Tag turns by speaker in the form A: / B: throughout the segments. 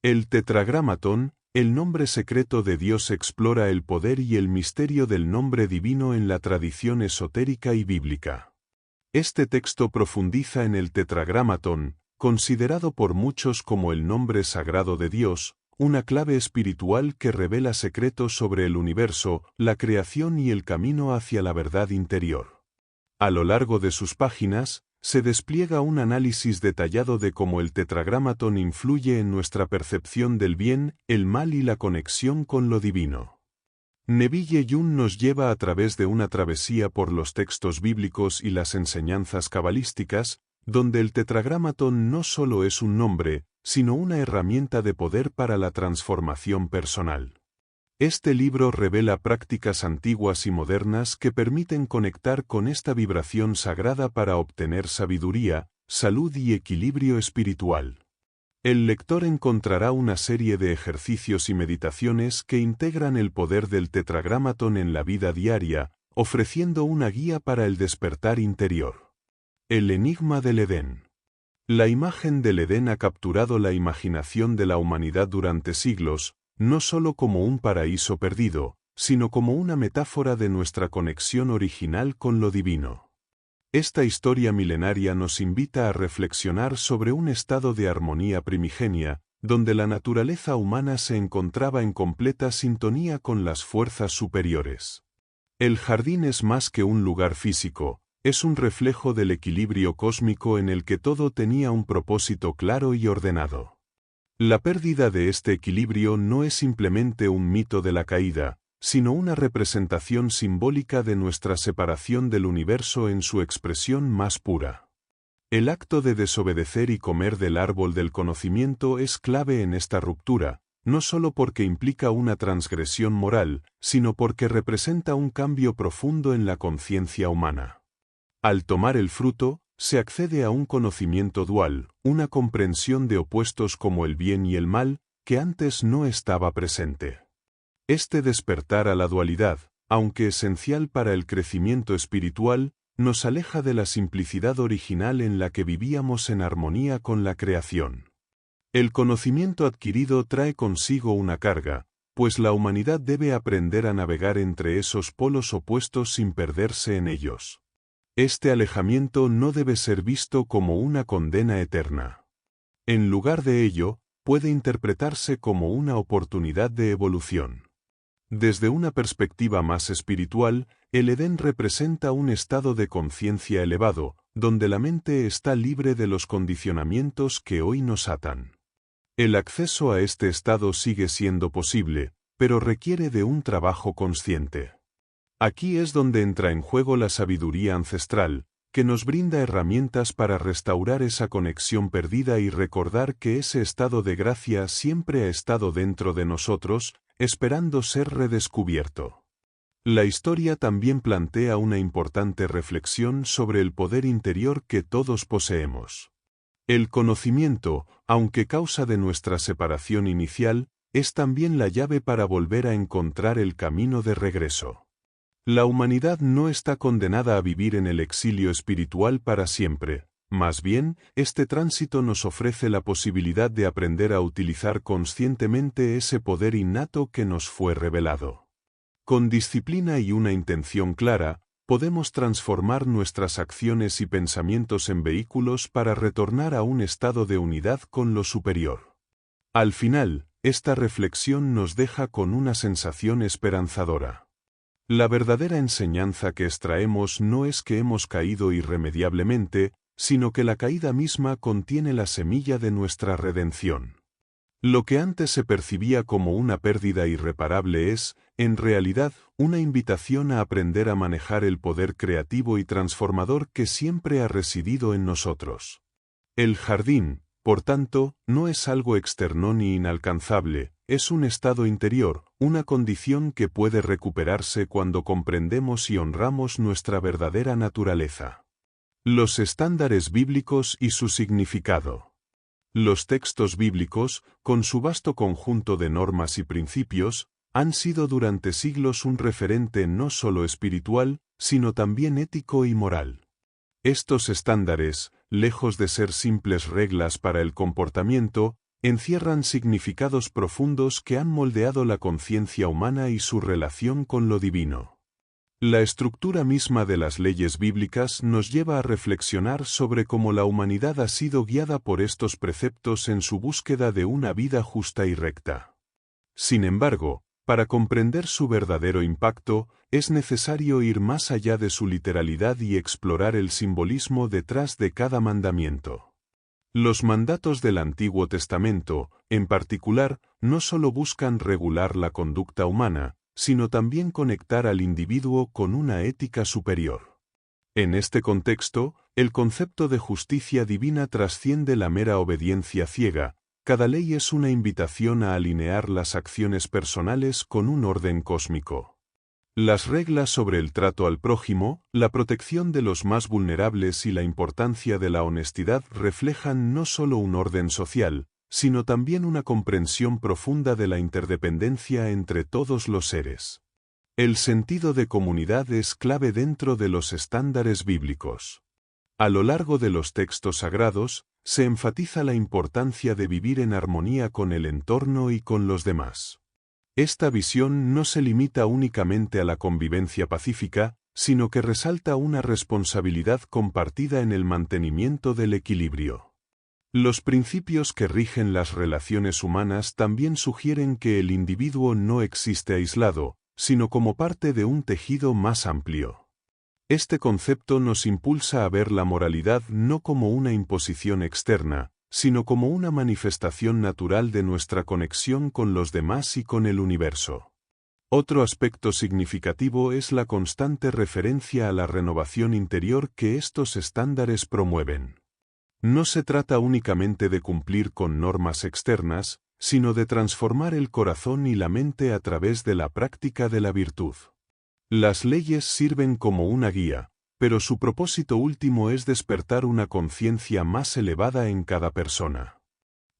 A: El Tetragrámaton, el nombre secreto de Dios, explora el poder y el misterio del nombre divino en la tradición esotérica y bíblica. Este texto profundiza en el Tetragrámaton, considerado por muchos como el nombre sagrado de Dios, una clave espiritual que revela secretos sobre el universo, la creación y el camino hacia la verdad interior. A lo largo de sus páginas, se despliega un análisis detallado de cómo el Tetragrámaton influye en nuestra percepción del bien, el mal y la conexión con lo divino. Neville Jun nos lleva a través de una travesía por los textos bíblicos y las enseñanzas cabalísticas, donde el Tetragrámaton no solo es un nombre, sino una herramienta de poder para la transformación personal. Este libro revela prácticas antiguas y modernas que permiten conectar con esta vibración sagrada para obtener sabiduría, salud y equilibrio espiritual. El lector encontrará una serie de ejercicios y meditaciones que integran el poder del Tetragrámaton en la vida diaria, ofreciendo una guía para el despertar interior. El enigma del Edén. La imagen del Edén ha capturado la imaginación de la humanidad durante siglos, no solo como un paraíso perdido, sino como una metáfora de nuestra conexión original con lo divino. Esta historia milenaria nos invita a reflexionar sobre un estado de armonía primigenia, donde la naturaleza humana se encontraba en completa sintonía con las fuerzas superiores. El jardín es más que un lugar físico, es un reflejo del equilibrio cósmico en el que todo tenía un propósito claro y ordenado. La pérdida de este equilibrio no es simplemente un mito de la caída, sino una representación simbólica de nuestra separación del universo en su expresión más pura. El acto de desobedecer y comer del árbol del conocimiento es clave en esta ruptura, no solo porque implica una transgresión moral, sino porque representa un cambio profundo en la conciencia humana. Al tomar el fruto, se accede a un conocimiento dual, una comprensión de opuestos como el bien y el mal, que antes no estaba presente. Este despertar a la dualidad, aunque esencial para el crecimiento espiritual, nos aleja de la simplicidad original en la que vivíamos en armonía con la creación. El conocimiento adquirido trae consigo una carga, pues la humanidad debe aprender a navegar entre esos polos opuestos sin perderse en ellos. Este alejamiento no debe ser visto como una condena eterna. En lugar de ello, puede interpretarse como una oportunidad de evolución. Desde una perspectiva más espiritual, el Edén representa un estado de conciencia elevado, donde la mente está libre de los condicionamientos que hoy nos atan. El acceso a este estado sigue siendo posible, pero requiere de un trabajo consciente. Aquí es donde entra en juego la sabiduría ancestral, que nos brinda herramientas para restaurar esa conexión perdida y recordar que ese estado de gracia siempre ha estado dentro de nosotros, esperando ser redescubierto. La historia también plantea una importante reflexión sobre el poder interior que todos poseemos. El conocimiento, aunque causa de nuestra separación inicial, es también la llave para volver a encontrar el camino de regreso. La humanidad no está condenada a vivir en el exilio espiritual para siempre, más bien, este tránsito nos ofrece la posibilidad de aprender a utilizar conscientemente ese poder innato que nos fue revelado. Con disciplina y una intención clara, podemos transformar nuestras acciones y pensamientos en vehículos para retornar a un estado de unidad con lo superior. Al final, esta reflexión nos deja con una sensación esperanzadora. La verdadera enseñanza que extraemos no es que hemos caído irremediablemente, sino que la caída misma contiene la semilla de nuestra redención. Lo que antes se percibía como una pérdida irreparable es, en realidad, una invitación a aprender a manejar el poder creativo y transformador que siempre ha residido en nosotros. El jardín, por tanto, no es algo externo ni inalcanzable, es un estado interior, una condición que puede recuperarse cuando comprendemos y honramos nuestra verdadera naturaleza. Los estándares bíblicos y su significado. Los textos bíblicos, con su vasto conjunto de normas y principios, han sido durante siglos un referente no solo espiritual, sino también ético y moral. Estos estándares, lejos de ser simples reglas para el comportamiento, encierran significados profundos que han moldeado la conciencia humana y su relación con lo divino. La estructura misma de las leyes bíblicas nos lleva a reflexionar sobre cómo la humanidad ha sido guiada por estos preceptos en su búsqueda de una vida justa y recta. Sin embargo, para comprender su verdadero impacto, es necesario ir más allá de su literalidad y explorar el simbolismo detrás de cada mandamiento. Los mandatos del Antiguo Testamento, en particular, no solo buscan regular la conducta humana, sino también conectar al individuo con una ética superior. En este contexto, el concepto de justicia divina trasciende la mera obediencia ciega. Cada ley es una invitación a alinear las acciones personales con un orden cósmico. Las reglas sobre el trato al prójimo, la protección de los más vulnerables y la importancia de la honestidad reflejan no solo un orden social, sino también una comprensión profunda de la interdependencia entre todos los seres. El sentido de comunidad es clave dentro de los estándares bíblicos. A lo largo de los textos sagrados, se enfatiza la importancia de vivir en armonía con el entorno y con los demás. Esta visión no se limita únicamente a la convivencia pacífica, sino que resalta una responsabilidad compartida en el mantenimiento del equilibrio. Los principios que rigen las relaciones humanas también sugieren que el individuo no existe aislado, sino como parte de un tejido más amplio. Este concepto nos impulsa a ver la moralidad no como una imposición externa, sino como una manifestación natural de nuestra conexión con los demás y con el universo. Otro aspecto significativo es la constante referencia a la renovación interior que estos estándares promueven. No se trata únicamente de cumplir con normas externas, sino de transformar el corazón y la mente a través de la práctica de la virtud. Las leyes sirven como una guía, pero su propósito último es despertar una conciencia más elevada en cada persona.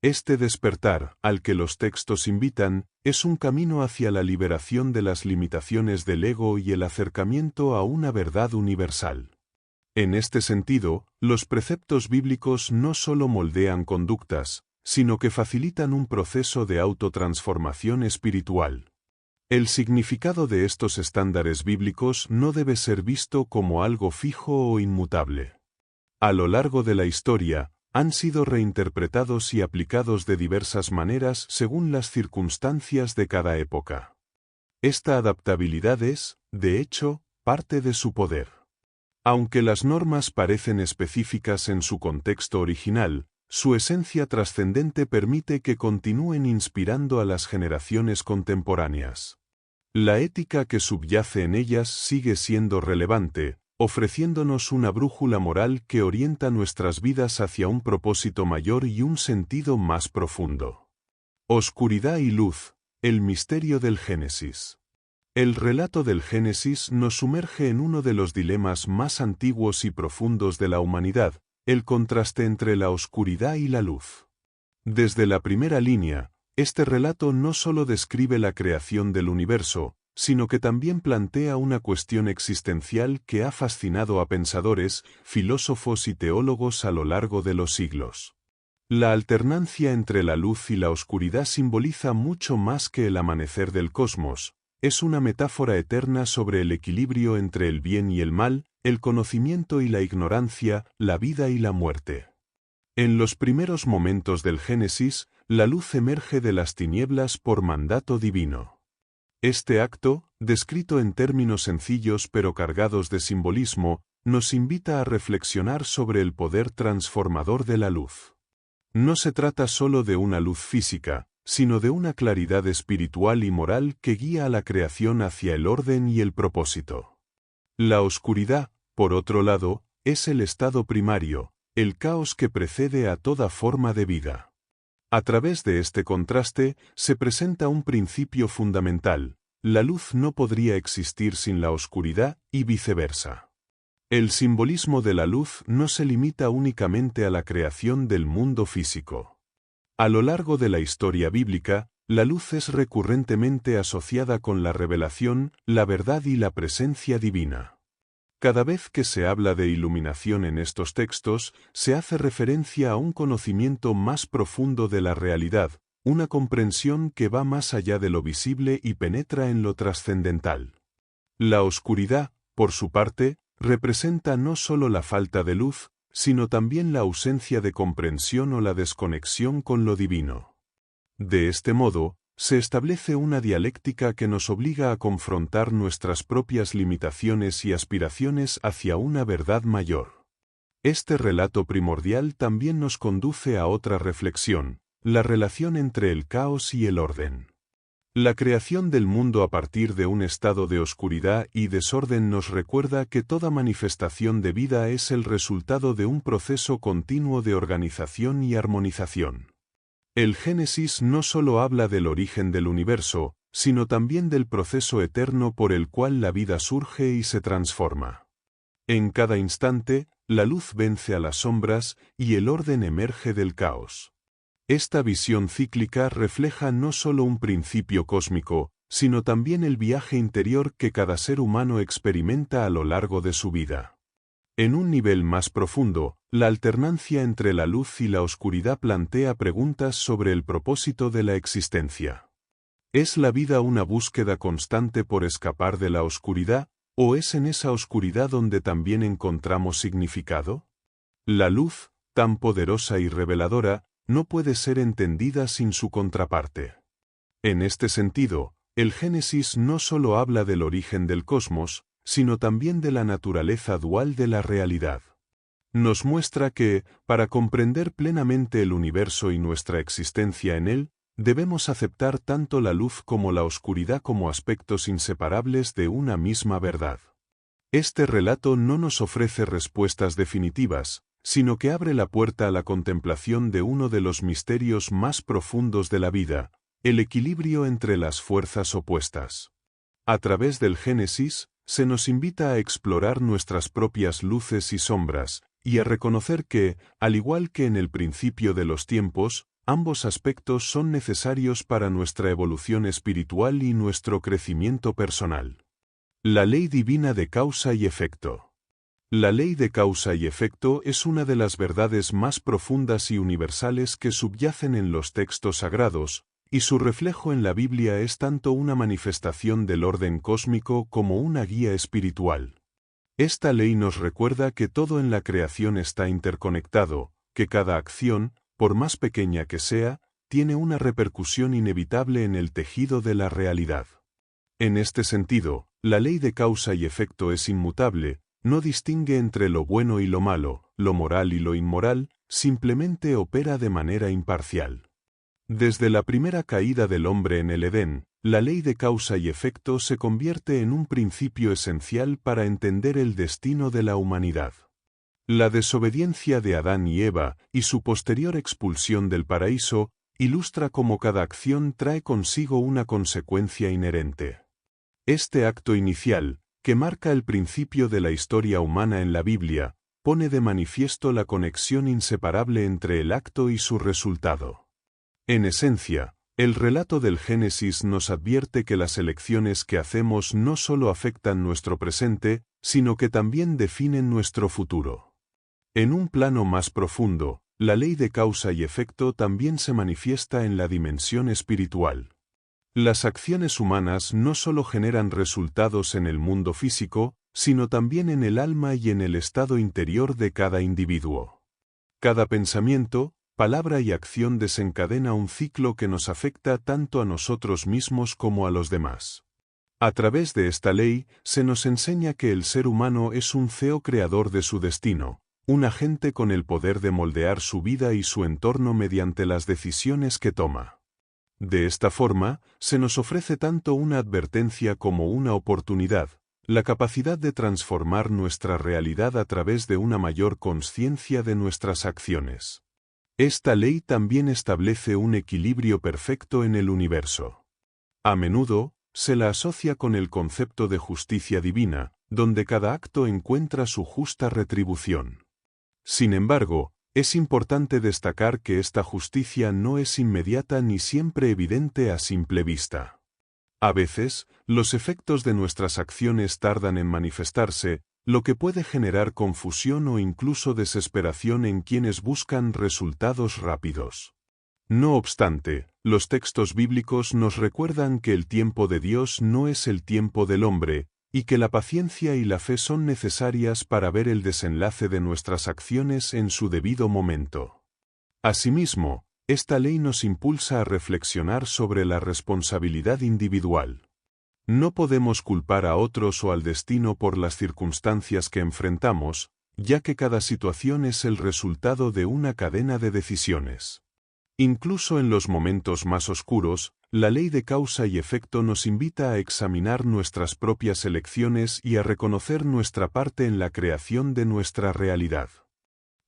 A: Este despertar, al que los textos invitan, es un camino hacia la liberación de las limitaciones del ego y el acercamiento a una verdad universal. En este sentido, los preceptos bíblicos no solo moldean conductas, sino que facilitan un proceso de autotransformación espiritual. El significado de estos estándares bíblicos no debe ser visto como algo fijo o inmutable. A lo largo de la historia, han sido reinterpretados y aplicados de diversas maneras según las circunstancias de cada época. Esta adaptabilidad es, de hecho, parte de su poder. Aunque las normas parecen específicas en su contexto original, su esencia trascendente permite que continúen inspirando a las generaciones contemporáneas. La ética que subyace en ellas sigue siendo relevante, ofreciéndonos una brújula moral que orienta nuestras vidas hacia un propósito mayor y un sentido más profundo. Oscuridad y luz, el misterio del Génesis. El relato del Génesis nos sumerge en uno de los dilemas más antiguos y profundos de la humanidad, el contraste entre la oscuridad y la luz. Desde la primera línea, este relato no solo describe la creación del universo, sino que también plantea una cuestión existencial que ha fascinado a pensadores, filósofos y teólogos a lo largo de los siglos. La alternancia entre la luz y la oscuridad simboliza mucho más que el amanecer del cosmos. Es una metáfora eterna sobre el equilibrio entre el bien y el mal, el conocimiento y la ignorancia, la vida y la muerte. En los primeros momentos del Génesis, la luz emerge de las tinieblas por mandato divino. Este acto, descrito en términos sencillos pero cargados de simbolismo, nos invita a reflexionar sobre el poder transformador de la luz. No se trata solo de una luz física, sino de una claridad espiritual y moral que guía a la creación hacia el orden y el propósito. La oscuridad, por otro lado, es el estado primario, el caos que precede a toda forma de vida. A través de este contraste, se presenta un principio fundamental: la luz no podría existir sin la oscuridad, y viceversa. El simbolismo de la luz no se limita únicamente a la creación del mundo físico. A lo largo de la historia bíblica, la luz es recurrentemente asociada con la revelación, la verdad y la presencia divina. Cada vez que se habla de iluminación en estos textos, se hace referencia a un conocimiento más profundo de la realidad, una comprensión que va más allá de lo visible y penetra en lo trascendental. La oscuridad, por su parte, representa no solo la falta de luz, sino también la ausencia de comprensión o la desconexión con lo divino. De este modo, se establece una dialéctica que nos obliga a confrontar nuestras propias limitaciones y aspiraciones hacia una verdad mayor. Este relato primordial también nos conduce a otra reflexión, la relación entre el caos y el orden. La creación del mundo a partir de un estado de oscuridad y desorden nos recuerda que toda manifestación de vida es el resultado de un proceso continuo de organización y armonización. El Génesis no solo habla del origen del universo, sino también del proceso eterno por el cual la vida surge y se transforma. En cada instante, la luz vence a las sombras y el orden emerge del caos. Esta visión cíclica refleja no solo un principio cósmico, sino también el viaje interior que cada ser humano experimenta a lo largo de su vida. En un nivel más profundo, la alternancia entre la luz y la oscuridad plantea preguntas sobre el propósito de la existencia. ¿Es la vida una búsqueda constante por escapar de la oscuridad, o es en esa oscuridad donde también encontramos significado? La luz, tan poderosa y reveladora, no puede ser entendida sin su contraparte. En este sentido, el Génesis no solo habla del origen del cosmos, sino también de la naturaleza dual de la realidad. Nos muestra que, para comprender plenamente el universo y nuestra existencia en él, debemos aceptar tanto la luz como la oscuridad como aspectos inseparables de una misma verdad. Este relato no nos ofrece respuestas definitivas, sino que abre la puerta a la contemplación de uno de los misterios más profundos de la vida, el equilibrio entre las fuerzas opuestas. A través del Génesis, se nos invita a explorar nuestras propias luces y sombras, y a reconocer que, al igual que en el principio de los tiempos, ambos aspectos son necesarios para nuestra evolución espiritual y nuestro crecimiento personal. La ley divina de causa y efecto. La ley de causa y efecto es una de las verdades más profundas y universales que subyacen en los textos sagrados, y su reflejo en la Biblia es tanto una manifestación del orden cósmico como una guía espiritual. Esta ley nos recuerda que todo en la creación está interconectado, que cada acción, por más pequeña que sea, tiene una repercusión inevitable en el tejido de la realidad. En este sentido, la ley de causa y efecto es inmutable, no distingue entre lo bueno y lo malo, lo moral y lo inmoral, simplemente opera de manera imparcial. Desde la primera caída del hombre en el Edén, la ley de causa y efecto se convierte en un principio esencial para entender el destino de la humanidad. La desobediencia de Adán y Eva, y su posterior expulsión del paraíso, ilustra cómo cada acción trae consigo una consecuencia inherente. Este acto inicial, que marca el principio de la historia humana en la Biblia, pone de manifiesto la conexión inseparable entre el acto y su resultado. En esencia, el relato del Génesis nos advierte que las elecciones que hacemos no solo afectan nuestro presente, sino que también definen nuestro futuro. En un plano más profundo, la ley de causa y efecto también se manifiesta en la dimensión espiritual. Las acciones humanas no solo generan resultados en el mundo físico, sino también en el alma y en el estado interior de cada individuo. Cada pensamiento, palabra y acción desencadena un ciclo que nos afecta tanto a nosotros mismos como a los demás. A través de esta ley, se nos enseña que el ser humano es un CEO creador de su destino, un agente con el poder de moldear su vida y su entorno mediante las decisiones que toma. De esta forma, se nos ofrece tanto una advertencia como una oportunidad, la capacidad de transformar nuestra realidad a través de una mayor conciencia de nuestras acciones. Esta ley también establece un equilibrio perfecto en el universo. A menudo, se la asocia con el concepto de justicia divina, donde cada acto encuentra su justa retribución. Sin embargo, es importante destacar que esta justicia no es inmediata ni siempre evidente a simple vista. A veces, los efectos de nuestras acciones tardan en manifestarse, lo que puede generar confusión o incluso desesperación en quienes buscan resultados rápidos. No obstante, los textos bíblicos nos recuerdan que el tiempo de Dios no es el tiempo del hombre, y que la paciencia y la fe son necesarias para ver el desenlace de nuestras acciones en su debido momento. Asimismo, esta ley nos impulsa a reflexionar sobre la responsabilidad individual. No podemos culpar a otros o al destino por las circunstancias que enfrentamos, ya que cada situación es el resultado de una cadena de decisiones. Incluso en los momentos más oscuros, la ley de causa y efecto nos invita a examinar nuestras propias elecciones y a reconocer nuestra parte en la creación de nuestra realidad.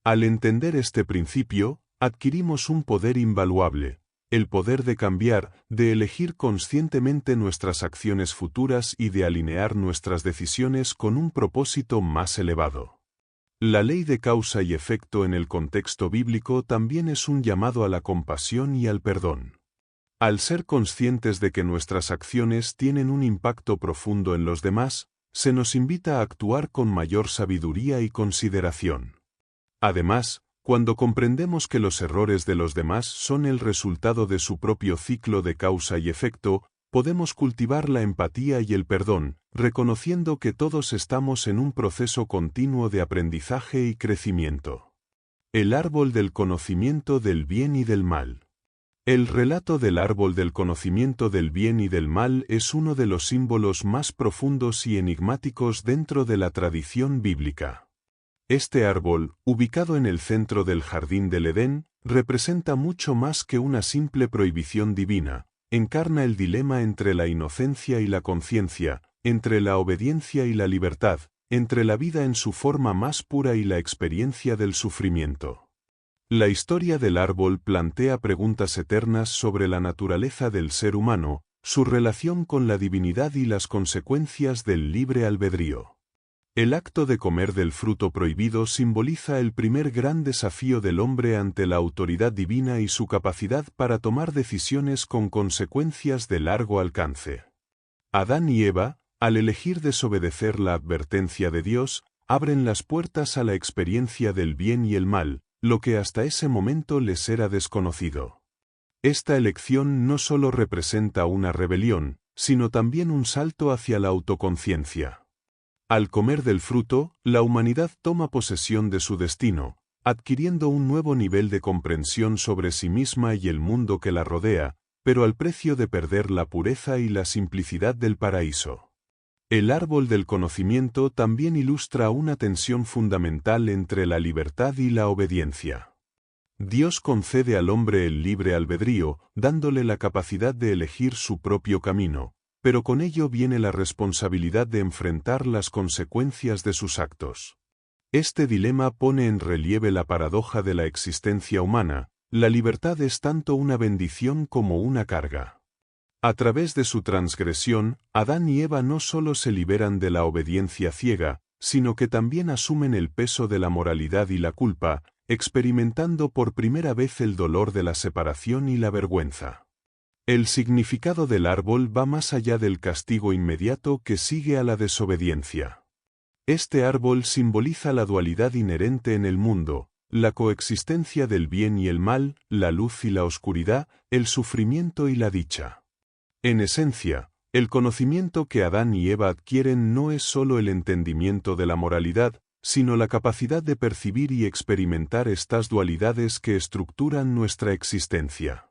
A: Al entender este principio, adquirimos un poder invaluable, el poder de cambiar, de elegir conscientemente nuestras acciones futuras y de alinear nuestras decisiones con un propósito más elevado. La ley de causa y efecto en el contexto bíblico también es un llamado a la compasión y al perdón. Al ser conscientes de que nuestras acciones tienen un impacto profundo en los demás, se nos invita a actuar con mayor sabiduría y consideración. Además, cuando comprendemos que los errores de los demás son el resultado de su propio ciclo de causa y efecto, podemos cultivar la empatía y el perdón, reconociendo que todos estamos en un proceso continuo de aprendizaje y crecimiento. El árbol del conocimiento del bien y del mal. El relato del árbol del conocimiento del bien y del mal es uno de los símbolos más profundos y enigmáticos dentro de la tradición bíblica. Este árbol, ubicado en el centro del jardín del Edén, representa mucho más que una simple prohibición divina, encarna el dilema entre la inocencia y la conciencia, entre la obediencia y la libertad, entre la vida en su forma más pura y la experiencia del sufrimiento. La historia del árbol plantea preguntas eternas sobre la naturaleza del ser humano, su relación con la divinidad y las consecuencias del libre albedrío. El acto de comer del fruto prohibido simboliza el primer gran desafío del hombre ante la autoridad divina y su capacidad para tomar decisiones con consecuencias de largo alcance. Adán y Eva, al elegir desobedecer la advertencia de Dios, abren las puertas a la experiencia del bien y el mal, lo que hasta ese momento les era desconocido. Esta elección no solo representa una rebelión, sino también un salto hacia la autoconciencia. Al comer del fruto, la humanidad toma posesión de su destino, adquiriendo un nuevo nivel de comprensión sobre sí misma y el mundo que la rodea, pero al precio de perder la pureza y la simplicidad del paraíso. El árbol del conocimiento también ilustra una tensión fundamental entre la libertad y la obediencia. Dios concede al hombre el libre albedrío, dándole la capacidad de elegir su propio camino, pero con ello viene la responsabilidad de enfrentar las consecuencias de sus actos. Este dilema pone en relieve la paradoja de la existencia humana: la libertad es tanto una bendición como una carga. A través de su transgresión, Adán y Eva no solo se liberan de la obediencia ciega, sino que también asumen el peso de la moralidad y la culpa, experimentando por primera vez el dolor de la separación y la vergüenza. El significado del árbol va más allá del castigo inmediato que sigue a la desobediencia. Este árbol simboliza la dualidad inherente en el mundo, la coexistencia del bien y el mal, la luz y la oscuridad, el sufrimiento y la dicha. En esencia, el conocimiento que Adán y Eva adquieren no es solo el entendimiento de la moralidad, sino la capacidad de percibir y experimentar estas dualidades que estructuran nuestra existencia.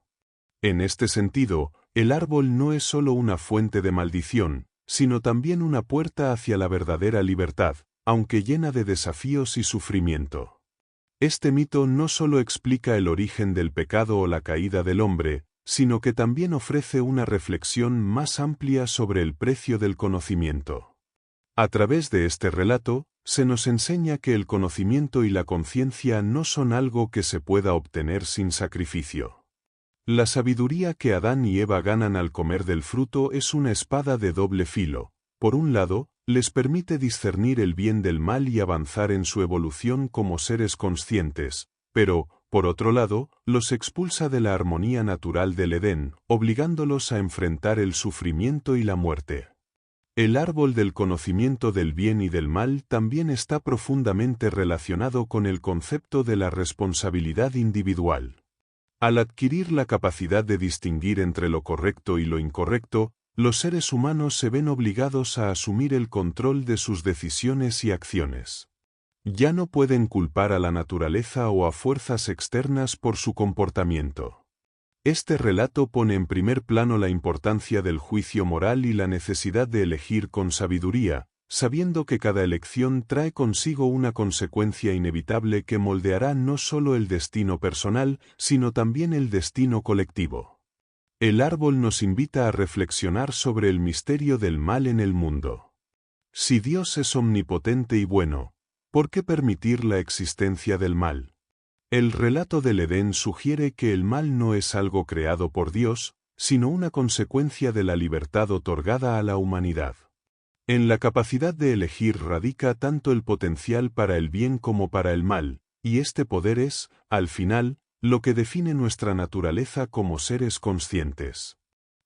A: En este sentido, el árbol no es solo una fuente de maldición, sino también una puerta hacia la verdadera libertad, aunque llena de desafíos y sufrimiento. Este mito no solo explica el origen del pecado o la caída del hombre, sino que también ofrece una reflexión más amplia sobre el precio del conocimiento. A través de este relato, se nos enseña que el conocimiento y la conciencia no son algo que se pueda obtener sin sacrificio. La sabiduría que Adán y Eva ganan al comer del fruto es una espada de doble filo. Por un lado, les permite discernir el bien del mal y avanzar en su evolución como seres conscientes, pero, por otro lado, los expulsa de la armonía natural del Edén, obligándolos a enfrentar el sufrimiento y la muerte. El árbol del conocimiento del bien y del mal también está profundamente relacionado con el concepto de la responsabilidad individual. Al adquirir la capacidad de distinguir entre lo correcto y lo incorrecto, los seres humanos se ven obligados a asumir el control de sus decisiones y acciones. Ya no pueden culpar a la naturaleza o a fuerzas externas por su comportamiento. Este relato pone en primer plano la importancia del juicio moral y la necesidad de elegir con sabiduría, sabiendo que cada elección trae consigo una consecuencia inevitable que moldeará no solo el destino personal, sino también el destino colectivo. El árbol nos invita a reflexionar sobre el misterio del mal en el mundo. Si Dios es omnipotente y bueno, ¿por qué permitir la existencia del mal? El relato del Edén sugiere que el mal no es algo creado por Dios, sino una consecuencia de la libertad otorgada a la humanidad. En la capacidad de elegir radica tanto el potencial para el bien como para el mal, y este poder es, al final, lo que define nuestra naturaleza como seres conscientes.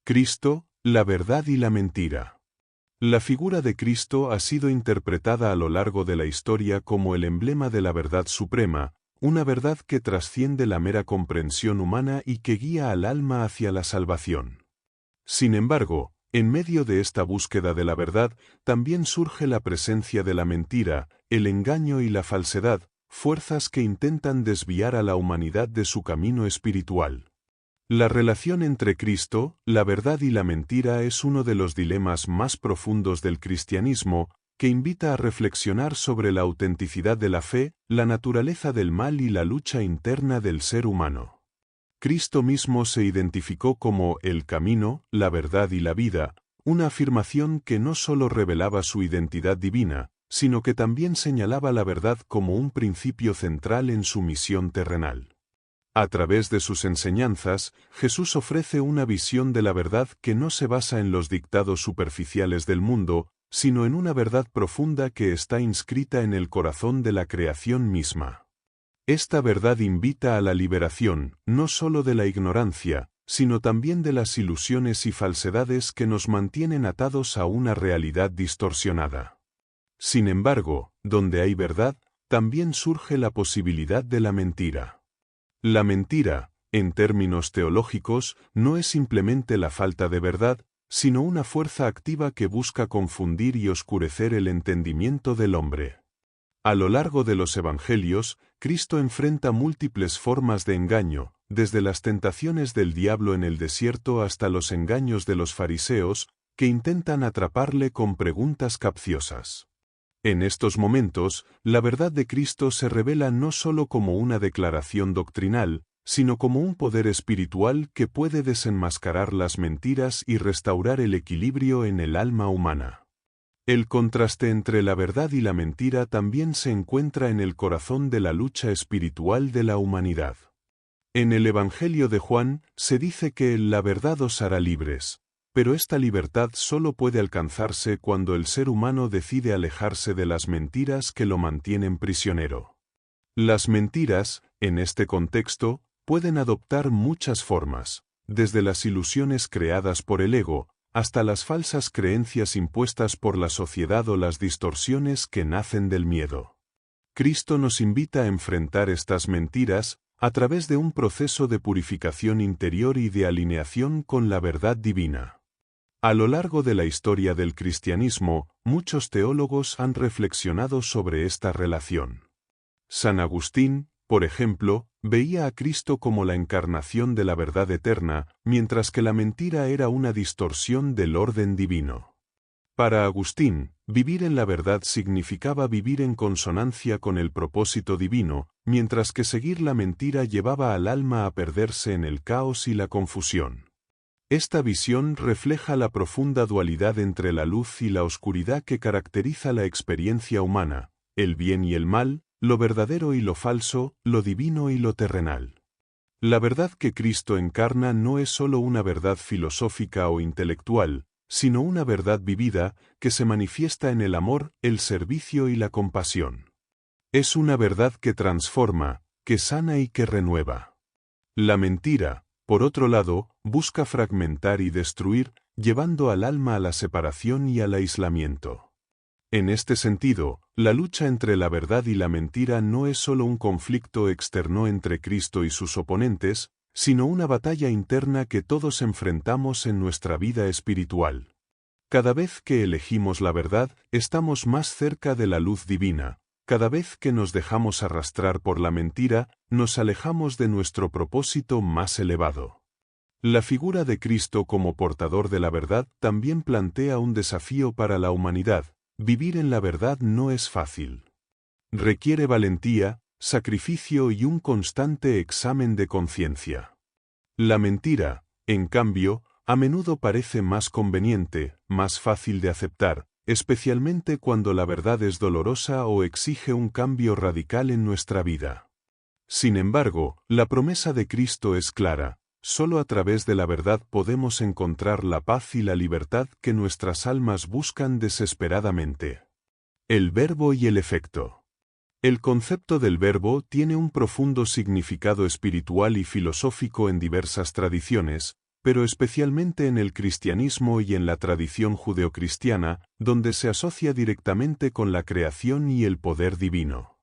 A: Cristo, la verdad y la mentira. La figura de Cristo ha sido interpretada a lo largo de la historia como el emblema de la verdad suprema, una verdad que trasciende la mera comprensión humana y que guía al alma hacia la salvación. Sin embargo, en medio de esta búsqueda de la verdad, también surge la presencia de la mentira, el engaño y la falsedad, fuerzas que intentan desviar a la humanidad de su camino espiritual. La relación entre Cristo, la verdad y la mentira es uno de los dilemas más profundos del cristianismo, que invita a reflexionar sobre la autenticidad de la fe, la naturaleza del mal y la lucha interna del ser humano. Cristo mismo se identificó como el camino, la verdad y la vida, una afirmación que no solo revelaba su identidad divina, sino que también señalaba la verdad como un principio central en su misión terrenal. A través de sus enseñanzas, Jesús ofrece una visión de la verdad que no se basa en los dictados superficiales del mundo, sino en una verdad profunda que está inscrita en el corazón de la creación misma. Esta verdad invita a la liberación, no solo de la ignorancia, sino también de las ilusiones y falsedades que nos mantienen atados a una realidad distorsionada. Sin embargo, donde hay verdad, también surge la posibilidad de la mentira. La mentira, en términos teológicos, no es simplemente la falta de verdad, sino una fuerza activa que busca confundir y oscurecer el entendimiento del hombre. A lo largo de los Evangelios, Cristo enfrenta múltiples formas de engaño, desde las tentaciones del diablo en el desierto hasta los engaños de los fariseos, que intentan atraparle con preguntas capciosas. En estos momentos, la verdad de Cristo se revela no solo como una declaración doctrinal, sino como un poder espiritual que puede desenmascarar las mentiras y restaurar el equilibrio en el alma humana. El contraste entre la verdad y la mentira también se encuentra en el corazón de la lucha espiritual de la humanidad. En el Evangelio de Juan, se dice que la verdad os hará libres, pero esta libertad solo puede alcanzarse cuando el ser humano decide alejarse de las mentiras que lo mantienen prisionero. Las mentiras, en este contexto, pueden adoptar muchas formas, desde las ilusiones creadas por el ego, hasta las falsas creencias impuestas por la sociedad o las distorsiones que nacen del miedo. Cristo nos invita a enfrentar estas mentiras a través de un proceso de purificación interior y de alineación con la verdad divina. A lo largo de la historia del cristianismo, muchos teólogos han reflexionado sobre esta relación. San Agustín, por ejemplo, veía a Cristo como la encarnación de la verdad eterna, mientras que la mentira era una distorsión del orden divino. Para Agustín, vivir en la verdad significaba vivir en consonancia con el propósito divino, mientras que seguir la mentira llevaba al alma a perderse en el caos y la confusión. Esta visión refleja la profunda dualidad entre la luz y la oscuridad que caracteriza la experiencia humana, el bien y el mal, lo verdadero y lo falso, lo divino y lo terrenal. La verdad que Cristo encarna no es solo una verdad filosófica o intelectual, sino una verdad vivida que se manifiesta en el amor, el servicio y la compasión. Es una verdad que transforma, que sana y que renueva. La mentira, por otro lado, busca fragmentar y destruir, llevando al alma a la separación y al aislamiento. En este sentido, la lucha entre la verdad y la mentira no es solo un conflicto externo entre Cristo y sus oponentes, sino una batalla interna que todos enfrentamos en nuestra vida espiritual. Cada vez que elegimos la verdad, estamos más cerca de la luz divina. Cada vez que nos dejamos arrastrar por la mentira, nos alejamos de nuestro propósito más elevado. La figura de Cristo como portador de la verdad también plantea un desafío para la humanidad. Vivir en la verdad no es fácil. Requiere valentía, sacrificio y un constante examen de conciencia. La mentira, en cambio, a menudo parece más conveniente, más fácil de aceptar, especialmente cuando la verdad es dolorosa o exige un cambio radical en nuestra vida. Sin embargo, la promesa de Cristo es clara: solo a través de la verdad podemos encontrar la paz y la libertad que nuestras almas buscan desesperadamente. El verbo y el efecto. El concepto del verbo tiene un profundo significado espiritual y filosófico en diversas tradiciones, pero especialmente en el cristianismo y en la tradición judeocristiana, donde se asocia directamente con la creación y el poder divino.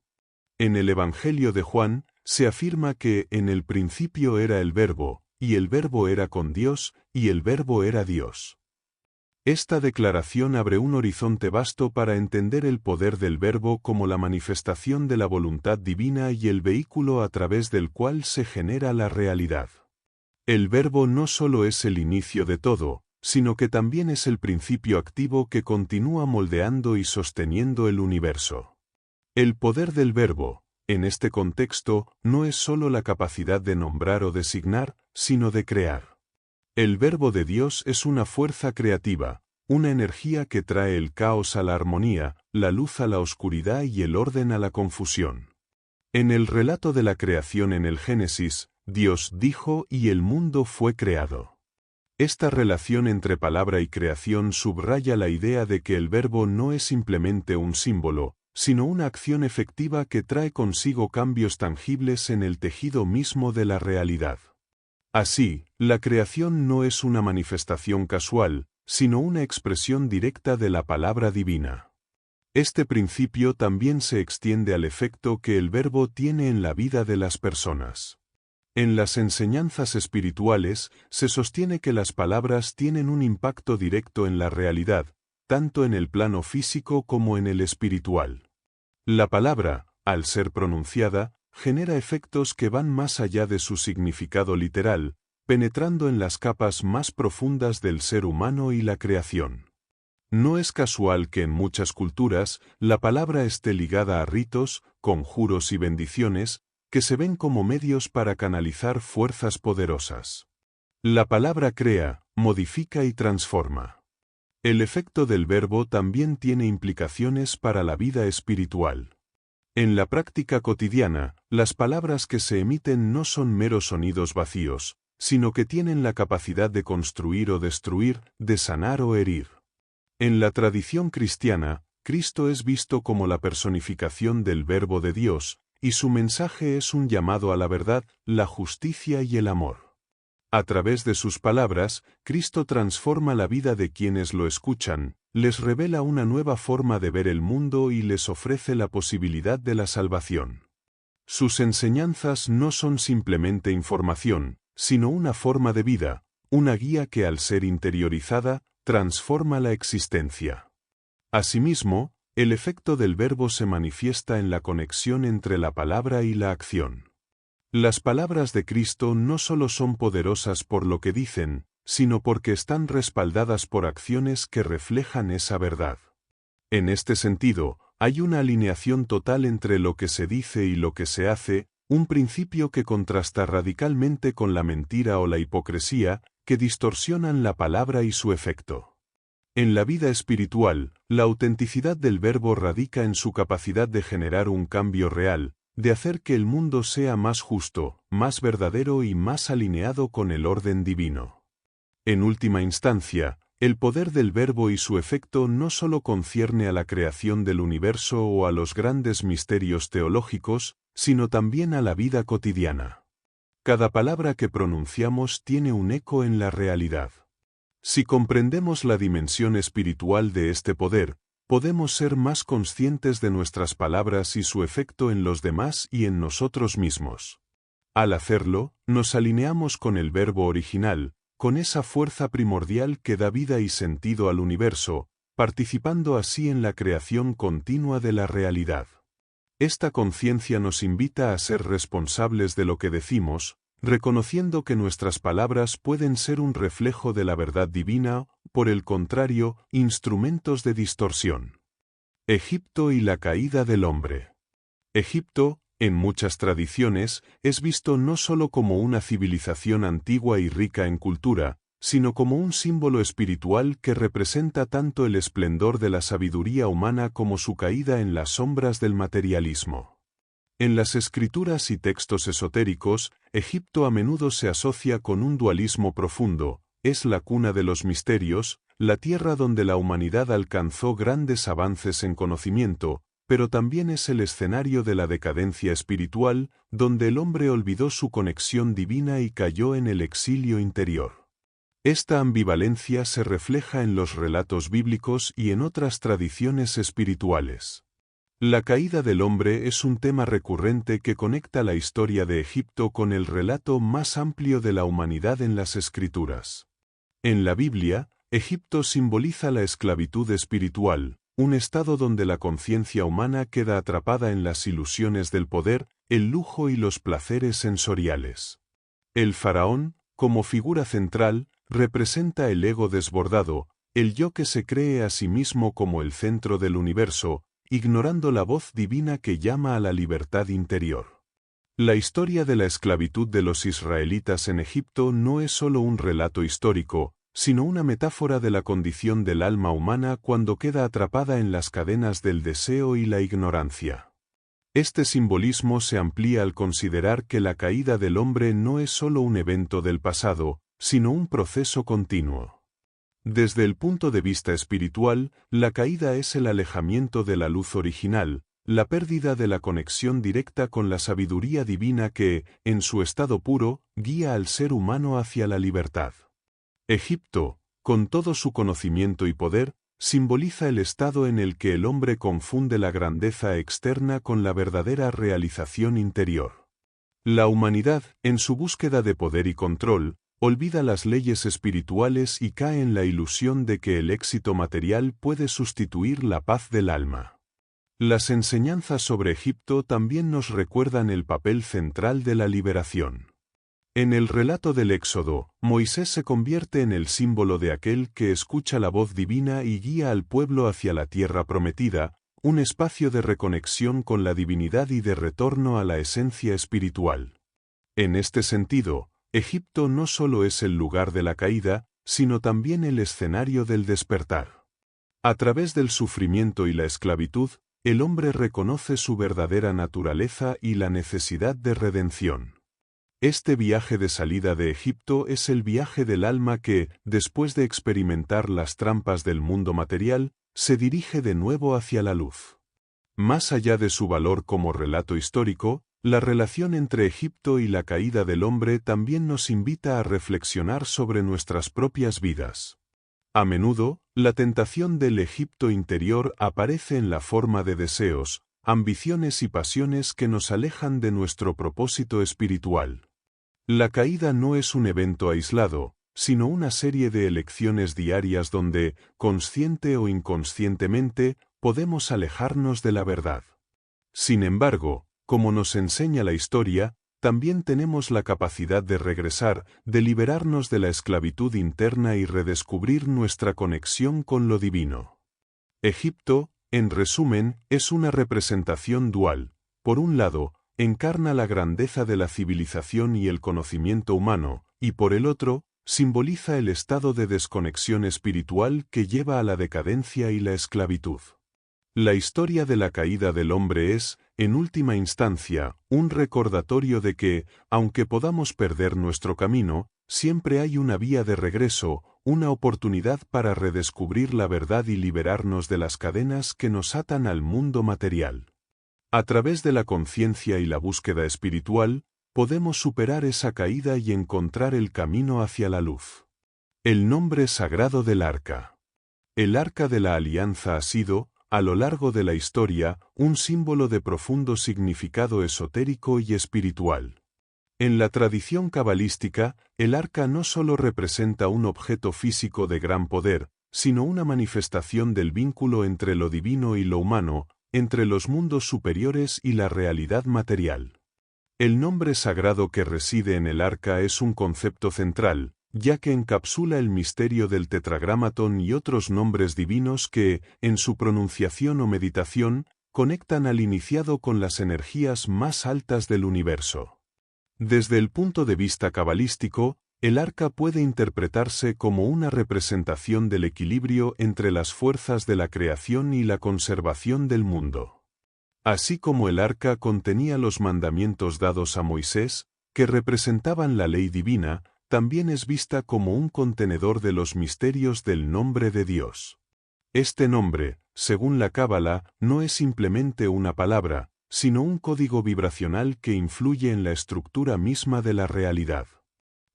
A: En el Evangelio de Juan, se afirma que en el principio era el verbo, y el verbo era con Dios, y el verbo era Dios. Esta declaración abre un horizonte vasto para entender el poder del verbo como la manifestación de la voluntad divina y el vehículo a través del cual se genera la realidad. El verbo no solo es el inicio de todo, sino que también es el principio activo que continúa moldeando y sosteniendo el universo. El poder del verbo, en este contexto, no es solo la capacidad de nombrar o designar, sino de crear. El verbo de Dios es una fuerza creativa, una energía que trae el caos a la armonía, la luz a la oscuridad y el orden a la confusión. En el relato de la creación en el Génesis, Dios dijo y el mundo fue creado. Esta relación entre palabra y creación subraya la idea de que el verbo no es simplemente un símbolo, sino una acción efectiva que trae consigo cambios tangibles en el tejido mismo de la realidad. Así, la creación no es una manifestación casual, sino una expresión directa de la palabra divina. Este principio también se extiende al efecto que el verbo tiene en la vida de las personas. En las enseñanzas espirituales, se sostiene que las palabras tienen un impacto directo en la realidad, tanto en el plano físico como en el espiritual. La palabra, al ser pronunciada, genera efectos que van más allá de su significado literal, penetrando en las capas más profundas del ser humano y la creación. No es casual que en muchas culturas la palabra esté ligada a ritos, conjuros y bendiciones, que se ven como medios para canalizar fuerzas poderosas. La palabra crea, modifica y transforma. El efecto del verbo también tiene implicaciones para la vida espiritual. En la práctica cotidiana, las palabras que se emiten no son meros sonidos vacíos, sino que tienen la capacidad de construir o destruir, de sanar o herir. En la tradición cristiana, Cristo es visto como la personificación del Verbo de Dios, y su mensaje es un llamado a la verdad, la justicia y el amor. A través de sus palabras, Cristo transforma la vida de quienes lo escuchan, les revela una nueva forma de ver el mundo y les ofrece la posibilidad de la salvación. Sus enseñanzas no son simplemente información, sino una forma de vida, una guía que al ser interiorizada, transforma la existencia. Asimismo, el efecto del verbo se manifiesta en la conexión entre la palabra y la acción. Las palabras de Cristo no solo son poderosas por lo que dicen, sino porque están respaldadas por acciones que reflejan esa verdad. En este sentido, hay una alineación total entre lo que se dice y lo que se hace, un principio que contrasta radicalmente con la mentira o la hipocresía, que distorsionan la palabra y su efecto. En la vida espiritual, la autenticidad del verbo radica en su capacidad de generar un cambio real, de hacer que el mundo sea más justo, más verdadero y más alineado con el orden divino. En última instancia, el poder del verbo y su efecto no solo concierne a la creación del universo o a los grandes misterios teológicos, sino también a la vida cotidiana. Cada palabra que pronunciamos tiene un eco en la realidad. Si comprendemos la dimensión espiritual de este poder, podemos ser más conscientes de nuestras palabras y su efecto en los demás y en nosotros mismos. Al hacerlo, nos alineamos con el verbo original, con esa fuerza primordial que da vida y sentido al universo, participando así en la creación continua de la realidad. Esta conciencia nos invita a ser responsables de lo que decimos, reconociendo que nuestras palabras pueden ser un reflejo de la verdad divina, por el contrario, instrumentos de distorsión. Egipto y la caída del hombre. Egipto, en muchas tradiciones, es visto no solo como una civilización antigua y rica en cultura, sino como un símbolo espiritual que representa tanto el esplendor de la sabiduría humana como su caída en las sombras del materialismo. En las escrituras y textos esotéricos, Egipto a menudo se asocia con un dualismo profundo, es la cuna de los misterios, la tierra donde la humanidad alcanzó grandes avances en conocimiento, pero también es el escenario de la decadencia espiritual, donde el hombre olvidó su conexión divina y cayó en el exilio interior. Esta ambivalencia se refleja en los relatos bíblicos y en otras tradiciones espirituales. La caída del hombre es un tema recurrente que conecta la historia de Egipto con el relato más amplio de la humanidad en las Escrituras. En la Biblia, Egipto simboliza la esclavitud espiritual, un estado donde la conciencia humana queda atrapada en las ilusiones del poder, el lujo y los placeres sensoriales. El faraón, como figura central, representa el ego desbordado, el yo que se cree a sí mismo como el centro del universo, ignorando la voz divina que llama a la libertad interior. La historia de la esclavitud de los israelitas en Egipto no es solo un relato histórico, sino una metáfora de la condición del alma humana cuando queda atrapada en las cadenas del deseo y la ignorancia. Este simbolismo se amplía al considerar que la caída del hombre no es solo un evento del pasado, sino un proceso continuo. Desde el punto de vista espiritual, la caída es el alejamiento de la luz original, la pérdida de la conexión directa con la sabiduría divina que, en su estado puro, guía al ser humano hacia la libertad. Egipto, con todo su conocimiento y poder, simboliza el estado en el que el hombre confunde la grandeza externa con la verdadera realización interior. La humanidad, en su búsqueda de poder y control, olvida las leyes espirituales y cae en la ilusión de que el éxito material puede sustituir la paz del alma. Las enseñanzas sobre Egipto también nos recuerdan el papel central de la liberación. En el relato del Éxodo, Moisés se convierte en el símbolo de aquel que escucha la voz divina y guía al pueblo hacia la tierra prometida, un espacio de reconexión con la divinidad y de retorno a la esencia espiritual. En este sentido, Egipto no solo es el lugar de la caída, sino también el escenario del despertar. A través del sufrimiento y la esclavitud, el hombre reconoce su verdadera naturaleza y la necesidad de redención. Este viaje de salida de Egipto es el viaje del alma que, después de experimentar las trampas del mundo material, se dirige de nuevo hacia la luz. Más allá de su valor como relato histórico, la relación entre Egipto y la caída del hombre también nos invita a reflexionar sobre nuestras propias vidas. A menudo, la tentación del Egipto interior aparece en la forma de deseos, ambiciones y pasiones que nos alejan de nuestro propósito espiritual. La caída no es un evento aislado, sino una serie de elecciones diarias donde, consciente o inconscientemente, podemos alejarnos de la verdad. Sin embargo, como nos enseña la historia, también tenemos la capacidad de regresar, de liberarnos de la esclavitud interna y redescubrir nuestra conexión con lo divino. Egipto, en resumen, es una representación dual. Por un lado, encarna la grandeza de la civilización y el conocimiento humano, y por el otro, simboliza el estado de desconexión espiritual que lleva a la decadencia y la esclavitud. La historia de la caída del hombre es, en última instancia, un recordatorio de que, aunque podamos perder nuestro camino, siempre hay una vía de regreso, una oportunidad para redescubrir la verdad y liberarnos de las cadenas que nos atan al mundo material. A través de la conciencia y la búsqueda espiritual, podemos superar esa caída y encontrar el camino hacia la luz. El nombre sagrado del Arca. El Arca de la Alianza ha sido, a lo largo de la historia, un símbolo de profundo significado esotérico y espiritual. En la tradición cabalística, el Arca no solo representa un objeto físico de gran poder, sino una manifestación del vínculo entre lo divino y lo humano, entre los mundos superiores y la realidad material. El nombre sagrado que reside en el Arca es un concepto central, ya que encapsula el misterio del Tetragramatón y otros nombres divinos que, en su pronunciación o meditación, conectan al iniciado con las energías más altas del universo. Desde el punto de vista cabalístico, el Arca puede interpretarse como una representación del equilibrio entre las fuerzas de la creación y la conservación del mundo. Así como el Arca contenía los mandamientos dados a Moisés, que representaban la ley divina, también es vista como un contenedor de los misterios del nombre de Dios. Este nombre, según la Cábala, no es simplemente una palabra, sino un código vibracional que influye en la estructura misma de la realidad.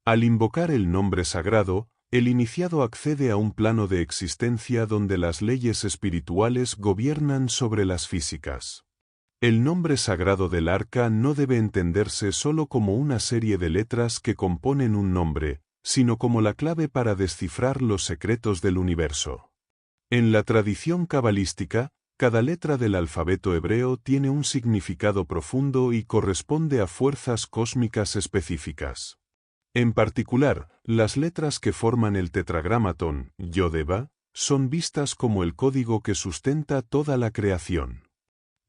A: Al invocar el nombre sagrado, el iniciado accede a un plano de existencia donde las leyes espirituales gobiernan sobre las físicas. El nombre sagrado del Arca no debe entenderse solo como una serie de letras que componen un nombre, sino como la clave para descifrar los secretos del universo. En la tradición cabalística, cada letra del alfabeto hebreo tiene un significado profundo y corresponde a fuerzas cósmicas específicas. En particular, las letras que forman el tetragramatón, Yodeva, son vistas como el código que sustenta toda la creación.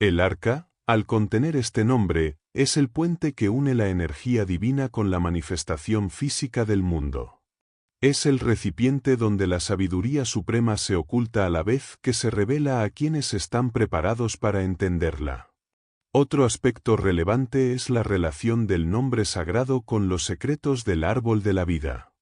A: El Arca, al contener este nombre, es el puente que une la energía divina con la manifestación física del mundo. Es el recipiente donde la sabiduría suprema se oculta a la vez que se revela a quienes están preparados para entenderla. Otro aspecto relevante es la relación del nombre sagrado con los secretos del árbol de la vida.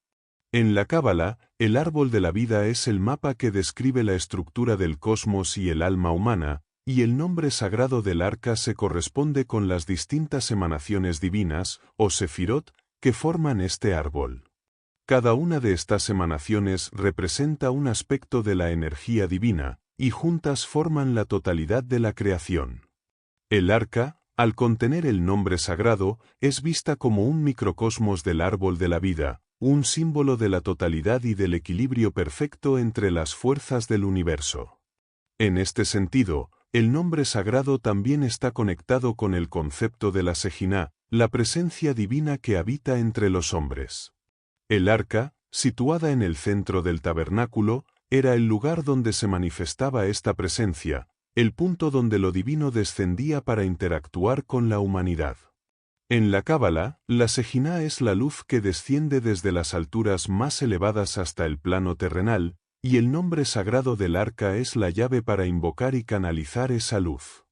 A: En la Cábala, el árbol de la vida es el mapa que describe la estructura del cosmos y el alma humana, y el nombre sagrado del Arca se corresponde con las distintas emanaciones divinas, o sefirot, que forman este árbol. Cada una de estas emanaciones representa un aspecto de la energía divina, y juntas forman la totalidad de la creación. El Arca, al contener el nombre sagrado, es vista como un microcosmos del árbol de la vida, un símbolo de la totalidad y del equilibrio perfecto entre las fuerzas del universo. En este sentido, el nombre sagrado también está conectado con el concepto de la Sejina, la presencia divina que habita entre los hombres. El Arca, situada en el centro del tabernáculo, era el lugar donde se manifestaba esta presencia, el punto donde lo divino descendía para interactuar con la humanidad. En la Cábala, la Sejina es la luz que desciende desde las alturas más elevadas hasta el plano terrenal, y el nombre sagrado del Arca es la llave para invocar y canalizar esa luz.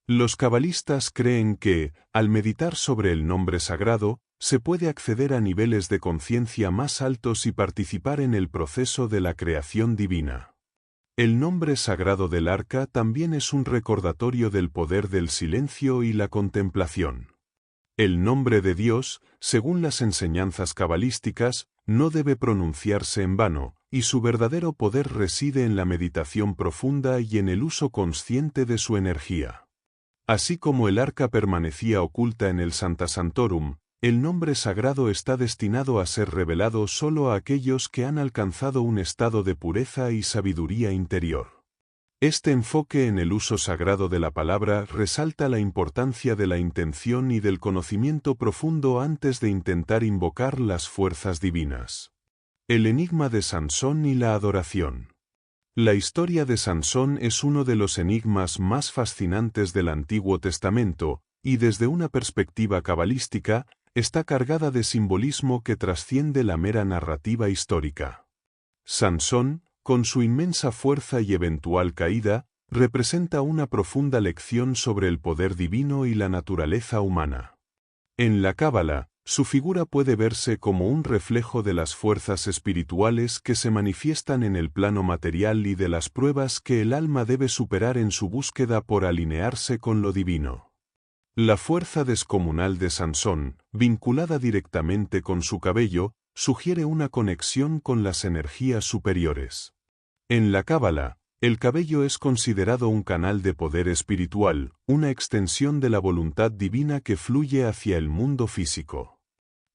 A: Los cabalistas creen que, al meditar sobre el nombre sagrado, se puede acceder a niveles de conciencia más altos y participar en el proceso de la creación divina. El nombre sagrado del Arca también es un recordatorio del poder del silencio y la contemplación. El nombre de Dios, según las enseñanzas cabalísticas, no debe pronunciarse en vano, y su verdadero poder reside en la meditación profunda y en el uso consciente de su energía. Así como el Arca permanecía oculta en el Sancta Sanctorum, el nombre sagrado está destinado a ser revelado solo a aquellos que han alcanzado un estado de pureza y sabiduría interior. Este enfoque en el uso sagrado de la palabra resalta la importancia de la intención y del conocimiento profundo antes de intentar invocar las fuerzas divinas. El enigma de Sansón y la adoración. La historia de Sansón es uno de los enigmas más fascinantes del Antiguo Testamento, y desde una perspectiva cabalística, está cargada de simbolismo que trasciende la mera narrativa histórica. Sansón, con su inmensa fuerza y eventual caída, representa una profunda lección sobre el poder divino y la naturaleza humana. En la Cábala, su figura puede verse como un reflejo de las fuerzas espirituales que se manifiestan en el plano material y de las pruebas que el alma debe superar en su búsqueda por alinearse con lo divino. La fuerza descomunal de Sansón, vinculada directamente con su cabello, sugiere una conexión con las energías superiores. En la Cábala, el cabello es considerado un canal de poder espiritual, una extensión de la voluntad divina que fluye hacia el mundo físico.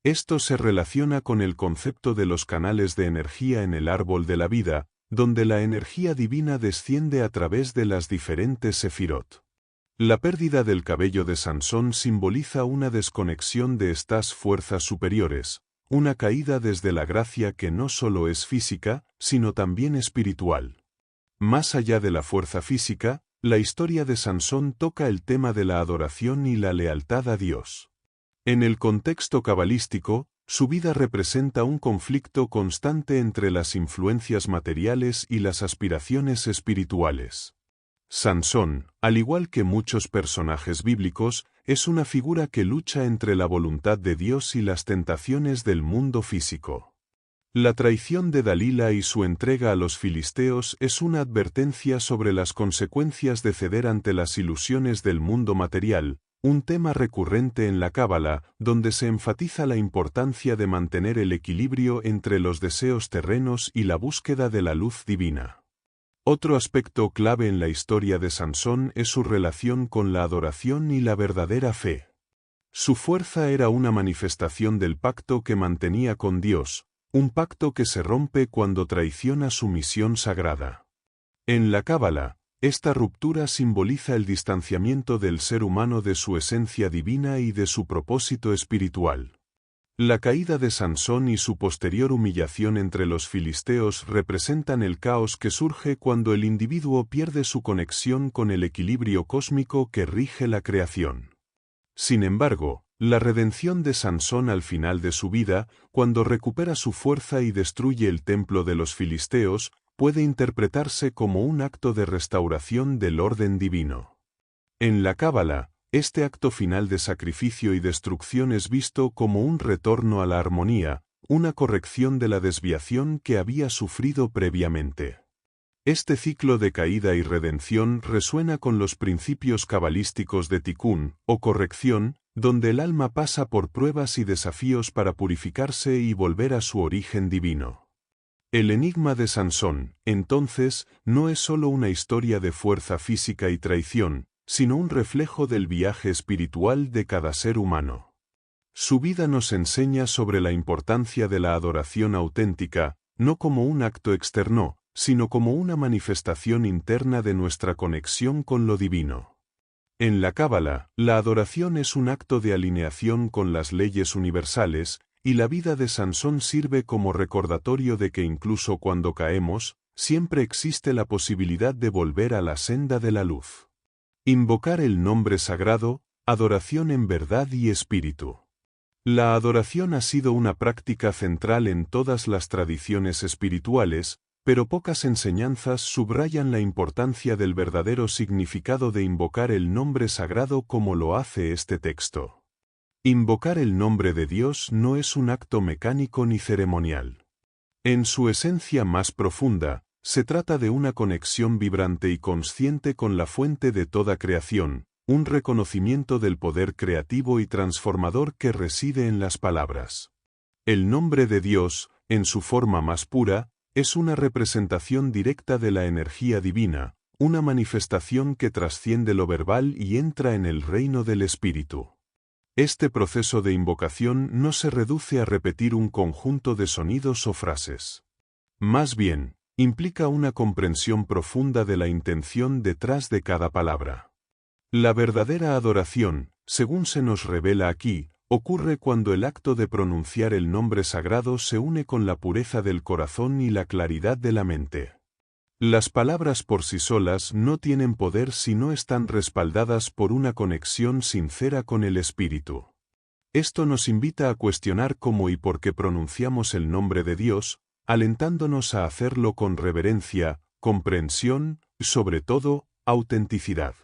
A: Esto se relaciona con el concepto de los canales de energía en el árbol de la vida, donde la energía divina desciende a través de las diferentes sefirot. La pérdida del cabello de Sansón simboliza una desconexión de estas fuerzas superiores, una caída desde la gracia que no solo es física, sino también espiritual. Más allá de la fuerza física, la historia de Sansón toca el tema de la adoración y la lealtad a Dios. En el contexto cabalístico, su vida representa un conflicto constante entre las influencias materiales y las aspiraciones espirituales. Sansón, al igual que muchos personajes bíblicos, es una figura que lucha entre la voluntad de Dios y las tentaciones del mundo físico. La traición de Dalila y su entrega a los filisteos es una advertencia sobre las consecuencias de ceder ante las ilusiones del mundo material, un tema recurrente en la Cábala, donde se enfatiza la importancia de mantener el equilibrio entre los deseos terrenos y la búsqueda de la luz divina. Otro aspecto clave en la historia de Sansón es su relación con la adoración y la verdadera fe. Su fuerza era una manifestación del pacto que mantenía con Dios, un pacto que se rompe cuando traiciona su misión sagrada. En la Cábala, esta ruptura simboliza el distanciamiento del ser humano de su esencia divina y de su propósito espiritual. La caída de Sansón y su posterior humillación entre los filisteos representan el caos que surge cuando el individuo pierde su conexión con el equilibrio cósmico que rige la creación. Sin embargo, la redención de Sansón al final de su vida, cuando recupera su fuerza y destruye el templo de los filisteos, puede interpretarse como un acto de restauración del orden divino. En la Cábala, este acto final de sacrificio y destrucción es visto como un retorno a la armonía, una corrección de la desviación que había sufrido previamente. Este ciclo de caída y redención resuena con los principios cabalísticos de Tikún, o corrección, donde el alma pasa por pruebas y desafíos para purificarse y volver a su origen divino. El enigma de Sansón, entonces, no es solo una historia de fuerza física y traición, sino un reflejo del viaje espiritual de cada ser humano. Su vida nos enseña sobre la importancia de la adoración auténtica, no como un acto externo, sino como una manifestación interna de nuestra conexión con lo divino. En la Cábala, la adoración es un acto de alineación con las leyes universales, y la vida de Sansón sirve como recordatorio de que incluso cuando caemos, siempre existe la posibilidad de volver a la senda de la luz. Invocar el nombre sagrado, adoración en verdad y espíritu. La adoración ha sido una práctica central en todas las tradiciones espirituales, pero pocas enseñanzas subrayan la importancia del verdadero significado de invocar el nombre sagrado como lo hace este texto. Invocar el nombre de Dios no es un acto mecánico ni ceremonial. En su esencia más profunda, se trata de una conexión vibrante y consciente con la fuente de toda creación, un reconocimiento del poder creativo y transformador que reside en las palabras. El nombre de Dios, en su forma más pura, es una representación directa de la energía divina, una manifestación que trasciende lo verbal y entra en el reino del espíritu. Este proceso de invocación no se reduce a repetir un conjunto de sonidos o frases. Más bien, implica una comprensión profunda de la intención detrás de cada palabra. La verdadera adoración, según se nos revela aquí, ocurre cuando el acto de pronunciar el nombre sagrado se une con la pureza del corazón y la claridad de la mente. Las palabras por sí solas no tienen poder si no están respaldadas por una conexión sincera con el espíritu. Esto nos invita a cuestionar cómo y por qué pronunciamos el nombre de Dios, alentándonos a hacerlo con reverencia, comprensión y, sobre todo, autenticidad.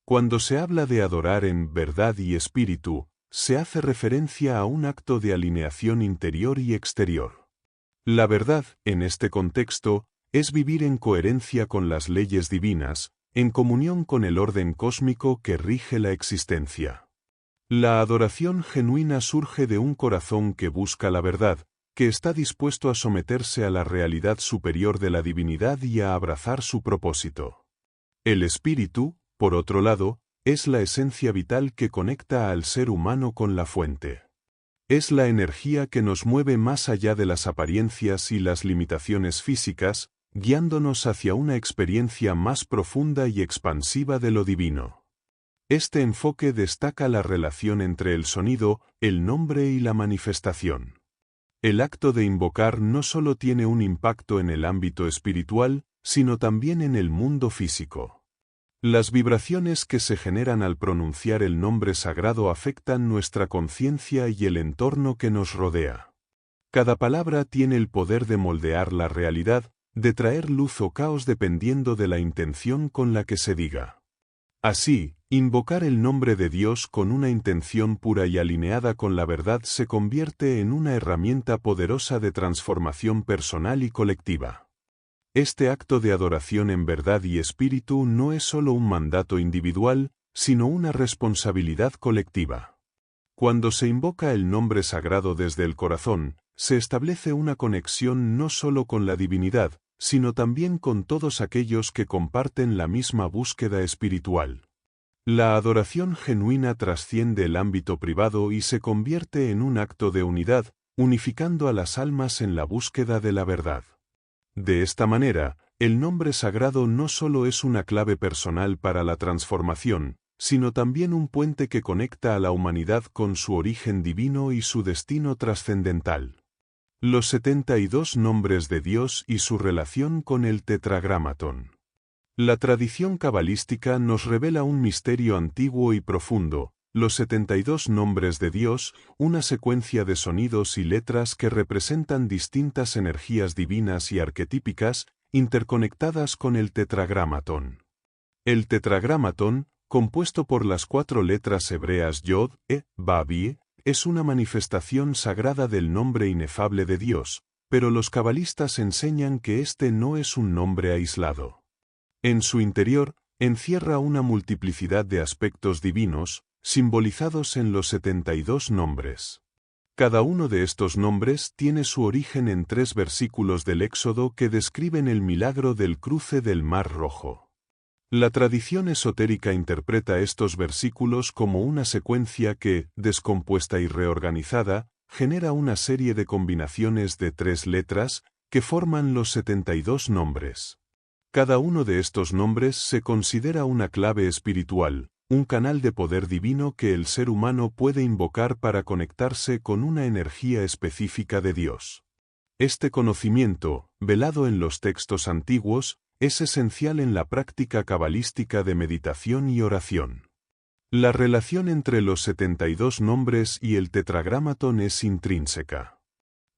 A: Cuando se habla de adorar en verdad y espíritu, se hace referencia a un acto de alineación interior y exterior. La verdad, en este contexto, es vivir en coherencia con las leyes divinas, en comunión con el orden cósmico que rige la existencia. La adoración genuina surge de un corazón que busca la verdad, que está dispuesto a someterse a la realidad superior de la divinidad y a abrazar su propósito. El espíritu, por otro lado, es la esencia vital que conecta al ser humano con la fuente. Es la energía que nos mueve más allá de las apariencias y las limitaciones físicas, guiándonos hacia una experiencia más profunda y expansiva de lo divino. Este enfoque destaca la relación entre el sonido, el nombre y la manifestación. El acto de invocar no solo tiene un impacto en el ámbito espiritual, sino también en el mundo físico. Las vibraciones que se generan al pronunciar el nombre sagrado afectan nuestra conciencia y el entorno que nos rodea. Cada palabra tiene el poder de moldear la realidad, de traer luz o caos dependiendo de la intención con la que se diga. Así, invocar el nombre de Dios con una intención pura y alineada con la verdad se convierte en una herramienta poderosa de transformación personal y colectiva. Este acto de adoración en verdad y espíritu no es solo un mandato individual, sino una responsabilidad colectiva. Cuando se invoca el nombre sagrado desde el corazón, se establece una conexión no solo con la divinidad, sino también con todos aquellos que comparten la misma búsqueda espiritual. La adoración genuina trasciende el ámbito privado y se convierte en un acto de unidad, unificando a las almas en la búsqueda de la verdad. De esta manera, el nombre sagrado no solo es una clave personal para la transformación, sino también un puente que conecta a la humanidad con su origen divino y su destino trascendental. Los 72 nombres de Dios y su relación con el Tetragramatón. La tradición cabalística nos revela un misterio antiguo y profundo, los 72 nombres de Dios, una secuencia de sonidos y letras que representan distintas energías divinas y arquetípicas, interconectadas con el Tetragramatón. El Tetragramatón, compuesto por las 4 letras hebreas Yod, Vav, es una manifestación sagrada del nombre inefable de Dios, pero los cabalistas enseñan que este no es un nombre aislado. En su interior, encierra una multiplicidad de aspectos divinos, simbolizados en los 72 nombres. Cada uno de estos nombres tiene su origen en 3 versículos del Éxodo que describen el milagro del cruce del Mar Rojo. La tradición esotérica interpreta estos versículos como una secuencia que, descompuesta y reorganizada, genera una serie de combinaciones de 3 letras, que forman los 72 nombres. Cada uno de estos nombres se considera una clave espiritual, un canal de poder divino que el ser humano puede invocar para conectarse con una energía específica de Dios. Este conocimiento, velado en los textos antiguos, es esencial en la práctica cabalística de meditación y oración. La relación entre los 72 nombres y el Tetragramatón es intrínseca.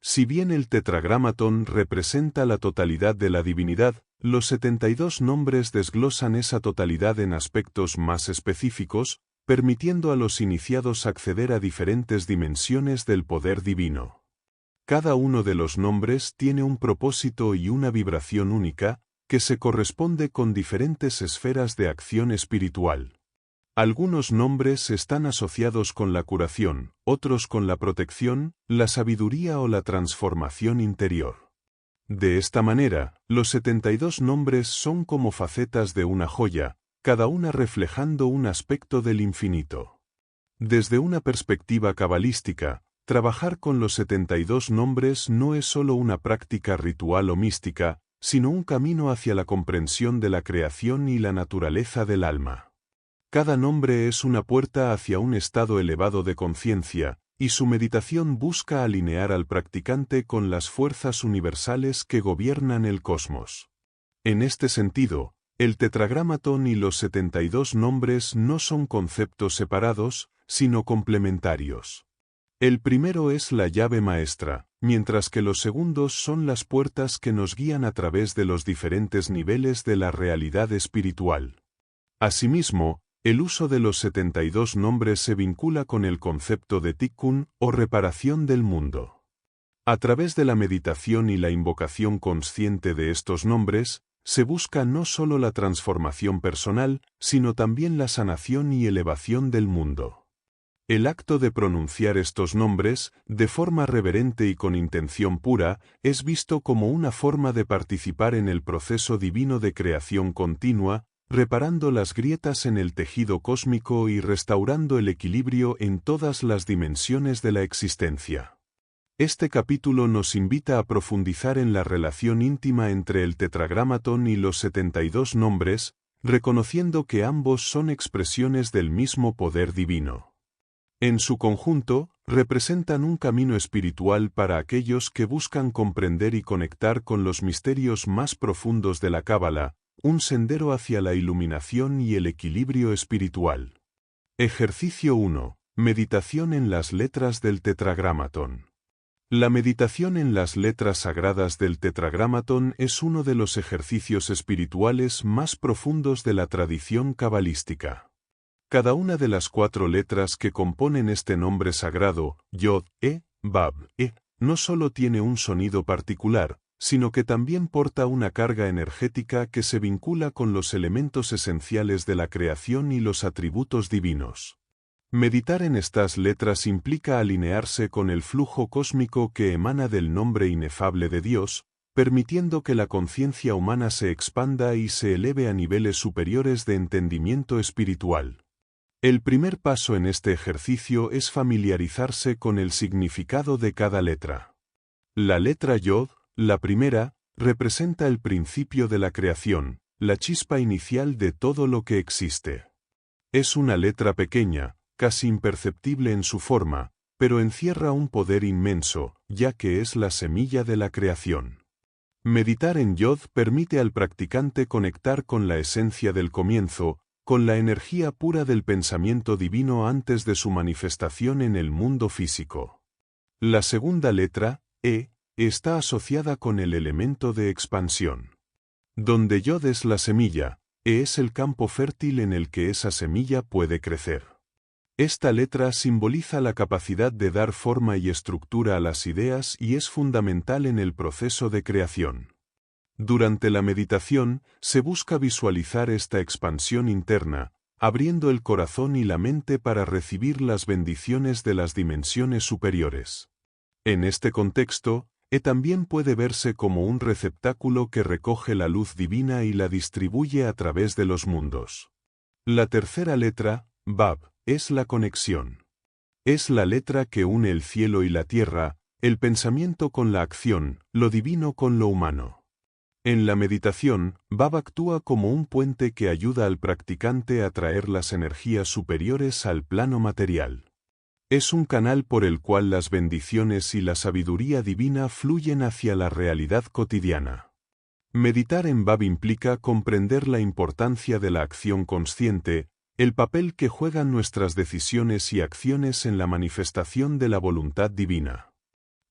A: Si bien el Tetragramatón representa la totalidad de la divinidad, los 72 nombres desglosan esa totalidad en aspectos más específicos, permitiendo a los iniciados acceder a diferentes dimensiones del poder divino. Cada uno de los nombres tiene un propósito y una vibración única, que se corresponde con diferentes esferas de acción espiritual. Algunos nombres están asociados con la curación, otros con la protección, la sabiduría o la transformación interior. De esta manera, los 72 nombres son como facetas de una joya, cada una reflejando un aspecto del infinito. Desde una perspectiva cabalística, trabajar con los 72 nombres no es solo una práctica ritual o mística, sino un camino hacia la comprensión de la creación y la naturaleza del alma. Cada nombre es una puerta hacia un estado elevado de conciencia, y su meditación busca alinear al practicante con las fuerzas universales que gobiernan el cosmos. En este sentido, el Tetragramatón y los 72 nombres no son conceptos separados, sino complementarios. El primero es la llave maestra, mientras que los segundos son las puertas que nos guían a través de los diferentes niveles de la realidad espiritual. Asimismo, el uso de los 72 nombres se vincula con el concepto de tikkun o reparación del mundo. A través de la meditación y la invocación consciente de estos nombres, se busca no solo la transformación personal, sino también la sanación y elevación del mundo. El acto de pronunciar estos nombres, de forma reverente y con intención pura, es visto como una forma de participar en el proceso divino de creación continua, reparando las grietas en el tejido cósmico y restaurando el equilibrio en todas las dimensiones de la existencia. Este capítulo nos invita a profundizar en la relación íntima entre el tetragramatón y los 72 nombres, reconociendo que ambos son expresiones del mismo poder divino. En su conjunto, representan un camino espiritual para aquellos que buscan comprender y conectar con los misterios más profundos de la Cábala, un sendero hacia la iluminación y el equilibrio espiritual. Ejercicio 1. Meditación en las letras del tetragramatón. La meditación en las letras sagradas del tetragramatón es uno de los ejercicios espirituales más profundos de la tradición cabalística. Cada una de las 4 letras que componen este nombre sagrado, Yod, Bab, no solo tiene un sonido particular, sino que también porta una carga energética que se vincula con los elementos esenciales de la creación y los atributos divinos. Meditar en estas letras implica alinearse con el flujo cósmico que emana del nombre inefable de Dios, permitiendo que la conciencia humana se expanda y se eleve a niveles superiores de entendimiento espiritual. El primer paso en este ejercicio es familiarizarse con el significado de cada letra. La letra Yod, la primera, representa el principio de la creación, la chispa inicial de todo lo que existe. Es una letra pequeña, casi imperceptible en su forma, pero encierra un poder inmenso, ya que es la semilla de la creación. Meditar en Yod permite al practicante conectar con la esencia del comienzo, con la energía pura del pensamiento divino antes de su manifestación en el mundo físico. La segunda letra, está asociada con el elemento de expansión. Donde Yod es la semilla, es el campo fértil en el que esa semilla puede crecer. Esta letra simboliza la capacidad de dar forma y estructura a las ideas y es fundamental en el proceso de creación. Durante la meditación, se busca visualizar esta expansión interna, abriendo el corazón y la mente para recibir las bendiciones de las dimensiones superiores. En este contexto, también puede verse como un receptáculo que recoge la luz divina y la distribuye a través de los mundos. La tercera letra, Bab, es la conexión. Es la letra que une el cielo y la tierra, el pensamiento con la acción, lo divino con lo humano. En la meditación, Bab actúa como un puente que ayuda al practicante a traer las energías superiores al plano material. Es un canal por el cual las bendiciones y la sabiduría divina fluyen hacia la realidad cotidiana. Meditar en Bab implica comprender la importancia de la acción consciente, el papel que juegan nuestras decisiones y acciones en la manifestación de la voluntad divina.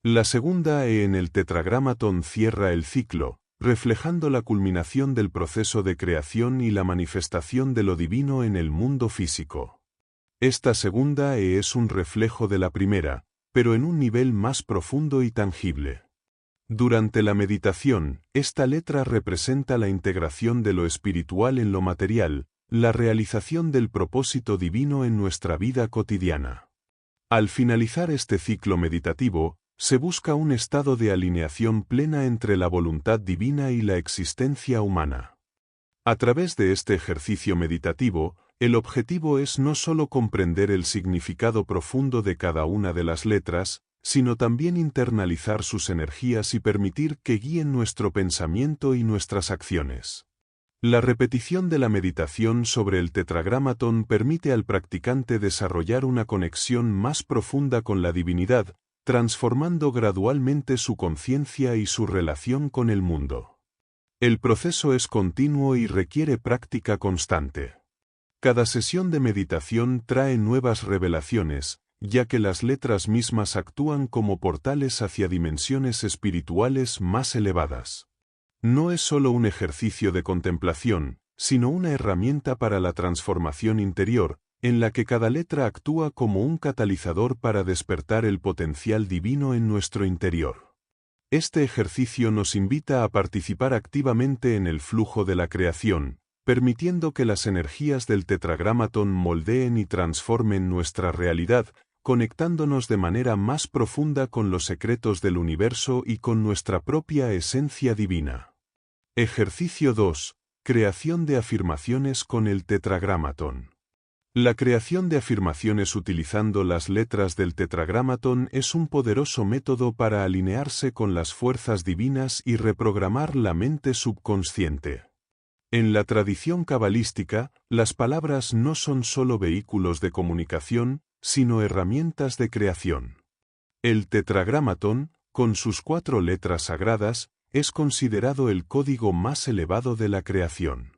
A: La segunda en el tetragramatón cierra el ciclo, reflejando la culminación del proceso de creación y la manifestación de lo divino en el mundo físico. Esta segunda es un reflejo de la primera, pero en un nivel más profundo y tangible. Durante la meditación, esta letra representa la integración de lo espiritual en lo material, la realización del propósito divino en nuestra vida cotidiana. Al finalizar este ciclo meditativo, se busca un estado de alineación plena entre la voluntad divina y la existencia humana. A través de este ejercicio meditativo, el objetivo es no solo comprender el significado profundo de cada una de las letras, sino también internalizar sus energías y permitir que guíen nuestro pensamiento y nuestras acciones. La repetición de la meditación sobre el tetragramatón permite al practicante desarrollar una conexión más profunda con la divinidad, transformando gradualmente su conciencia y su relación con el mundo. El proceso es continuo y requiere práctica constante. Cada sesión de meditación trae nuevas revelaciones, ya que las letras mismas actúan como portales hacia dimensiones espirituales más elevadas. No es solo un ejercicio de contemplación, sino una herramienta para la transformación interior, en la que cada letra actúa como un catalizador para despertar el potencial divino en nuestro interior. Este ejercicio nos invita a participar activamente en el flujo de la creación, permitiendo que las energías del tetragramatón moldeen y transformen nuestra realidad, conectándonos de manera más profunda con los secretos del universo y con nuestra propia esencia divina. Ejercicio 2. Creación de afirmaciones con el tetragramatón. La creación de afirmaciones utilizando las letras del tetragramatón es un poderoso método para alinearse con las fuerzas divinas y reprogramar la mente subconsciente. En la tradición cabalística, las palabras no son solo vehículos de comunicación, sino herramientas de creación. El tetragramatón, con sus 4 letras sagradas, es considerado el código más elevado de la creación.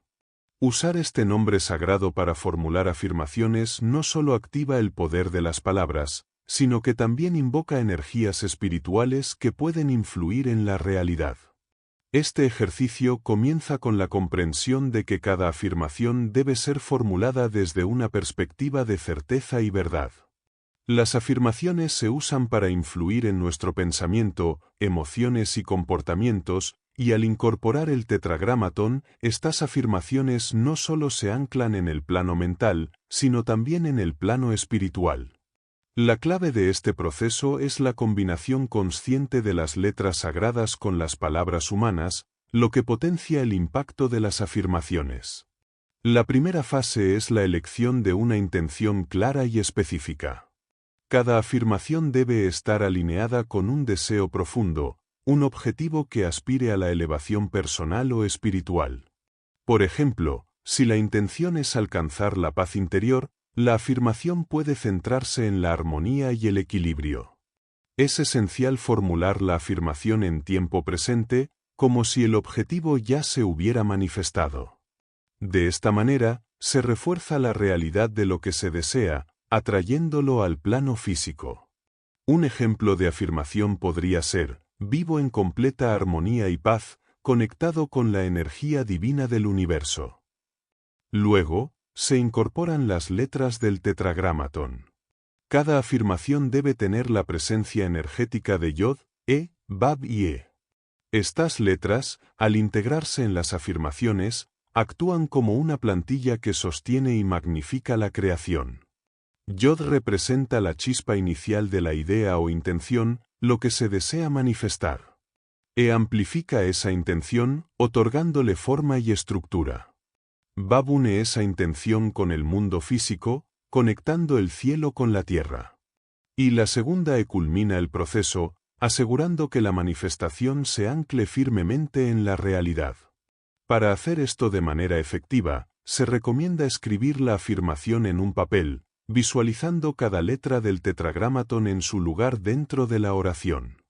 A: Usar este nombre sagrado para formular afirmaciones no solo activa el poder de las palabras, sino que también invoca energías espirituales que pueden influir en la realidad. Este ejercicio comienza con la comprensión de que cada afirmación debe ser formulada desde una perspectiva de certeza y verdad. Las afirmaciones se usan para influir en nuestro pensamiento, emociones y comportamientos, y al incorporar el tetragramatón, estas afirmaciones no solo se anclan en el plano mental, sino también en el plano espiritual. La clave de este proceso es la combinación consciente de las letras sagradas con las palabras humanas, lo que potencia el impacto de las afirmaciones. La primera fase es la elección de una intención clara y específica. Cada afirmación debe estar alineada con un deseo profundo, un objetivo que aspire a la elevación personal o espiritual. Por ejemplo, si la intención es alcanzar la paz interior, la afirmación puede centrarse en la armonía y el equilibrio. Es esencial formular la afirmación en tiempo presente, como si el objetivo ya se hubiera manifestado. De esta manera, se refuerza la realidad de lo que se desea, atrayéndolo al plano físico. Un ejemplo de afirmación podría ser: vivo en completa armonía y paz, conectado con la energía divina del universo. Luego, se incorporan las letras del tetragramatón. Cada afirmación debe tener la presencia energética de Yod, Bab y Estas letras, al integrarse en las afirmaciones, actúan como una plantilla que sostiene y magnifica la creación. Yod representa la chispa inicial de la idea o intención, lo que se desea manifestar. Amplifica esa intención, otorgándole forma y estructura. Bab une esa intención con el mundo físico, conectando el cielo con la tierra. Y la segunda culmina el proceso, asegurando que la manifestación se ancle firmemente en la realidad. Para hacer esto de manera efectiva, se recomienda escribir la afirmación en un papel, visualizando cada letra del tetragramatón en su lugar dentro de la oración.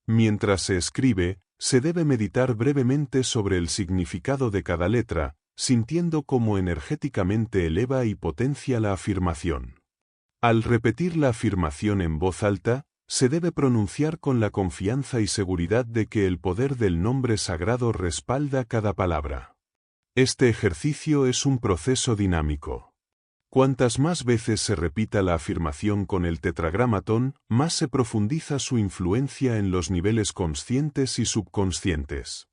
A: Mientras se escribe, se debe meditar brevemente sobre el significado de cada letra, sintiendo cómo energéticamente eleva y potencia la afirmación. Al repetir la afirmación en voz alta, se debe pronunciar con la confianza y seguridad de que el poder del nombre sagrado respalda cada palabra. Este ejercicio es un proceso dinámico. Cuantas más veces se repita la afirmación con el tetragramatón, más se profundiza su influencia en los niveles conscientes y subconscientes.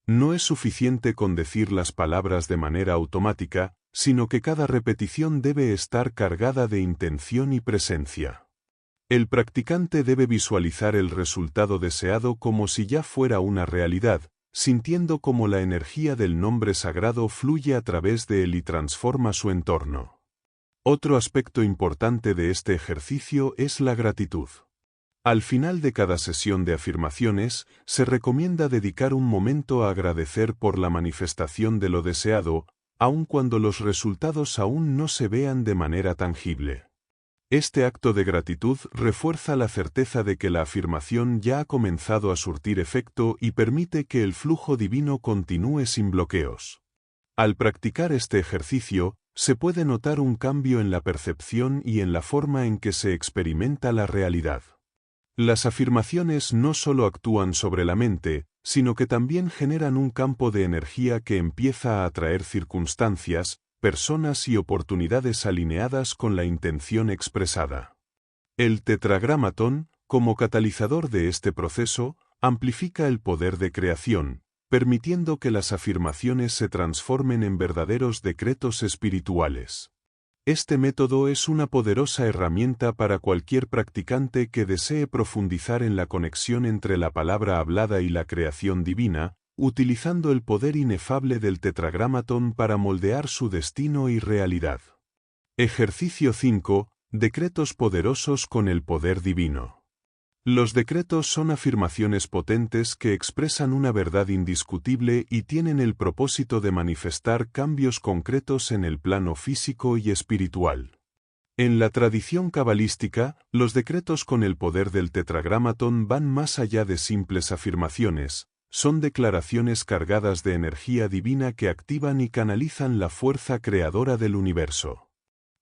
A: No es suficiente con decir las palabras de manera automática, sino que cada repetición debe estar cargada de intención y presencia. El practicante debe visualizar el resultado deseado como si ya fuera una realidad, sintiendo cómo la energía del nombre sagrado fluye a través de él y transforma su entorno. Otro aspecto importante de este ejercicio es la gratitud. Al final de cada sesión de afirmaciones, se recomienda dedicar un momento a agradecer por la manifestación de lo deseado, aun cuando los resultados aún no se vean de manera tangible. Este acto de gratitud refuerza la certeza de que la afirmación ya ha comenzado a surtir efecto y permite que el flujo divino continúe sin bloqueos. Al practicar este ejercicio, se puede notar un cambio en la percepción y en la forma en que se experimenta la realidad. Las afirmaciones no solo actúan sobre la mente, sino que también generan un campo de energía que empieza a atraer circunstancias, personas y oportunidades alineadas con la intención expresada. El tetragramatón, como catalizador de este proceso, amplifica el poder de creación, permitiendo que las afirmaciones se transformen en verdaderos decretos espirituales. Este método es una poderosa herramienta para cualquier practicante que desee profundizar en la conexión entre la palabra hablada y la creación divina, utilizando el poder inefable del tetragramatón para moldear su destino y realidad. Ejercicio 5. Decretos poderosos con el poder divino. Los decretos son afirmaciones potentes que expresan una verdad indiscutible y tienen el propósito de manifestar cambios concretos en el plano físico y espiritual. En la tradición cabalística, los decretos con el poder del tetragramatón van más allá de simples afirmaciones, son declaraciones cargadas de energía divina que activan y canalizan la fuerza creadora del universo.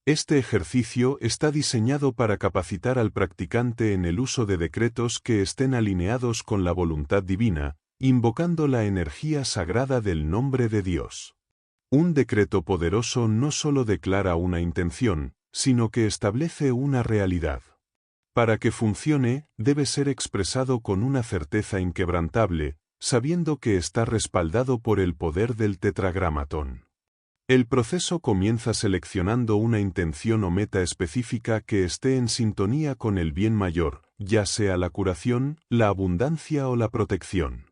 A: Este ejercicio está diseñado para capacitar al practicante en el uso de decretos que estén alineados con la voluntad divina, invocando la energía sagrada del nombre de Dios. Un decreto poderoso no solo declara una intención, sino que establece una realidad. Para que funcione, debe ser expresado con una certeza inquebrantable, sabiendo que está respaldado por el poder del tetragramatón. El proceso comienza seleccionando una intención o meta específica que esté en sintonía con el bien mayor, ya sea la curación, la abundancia o la protección.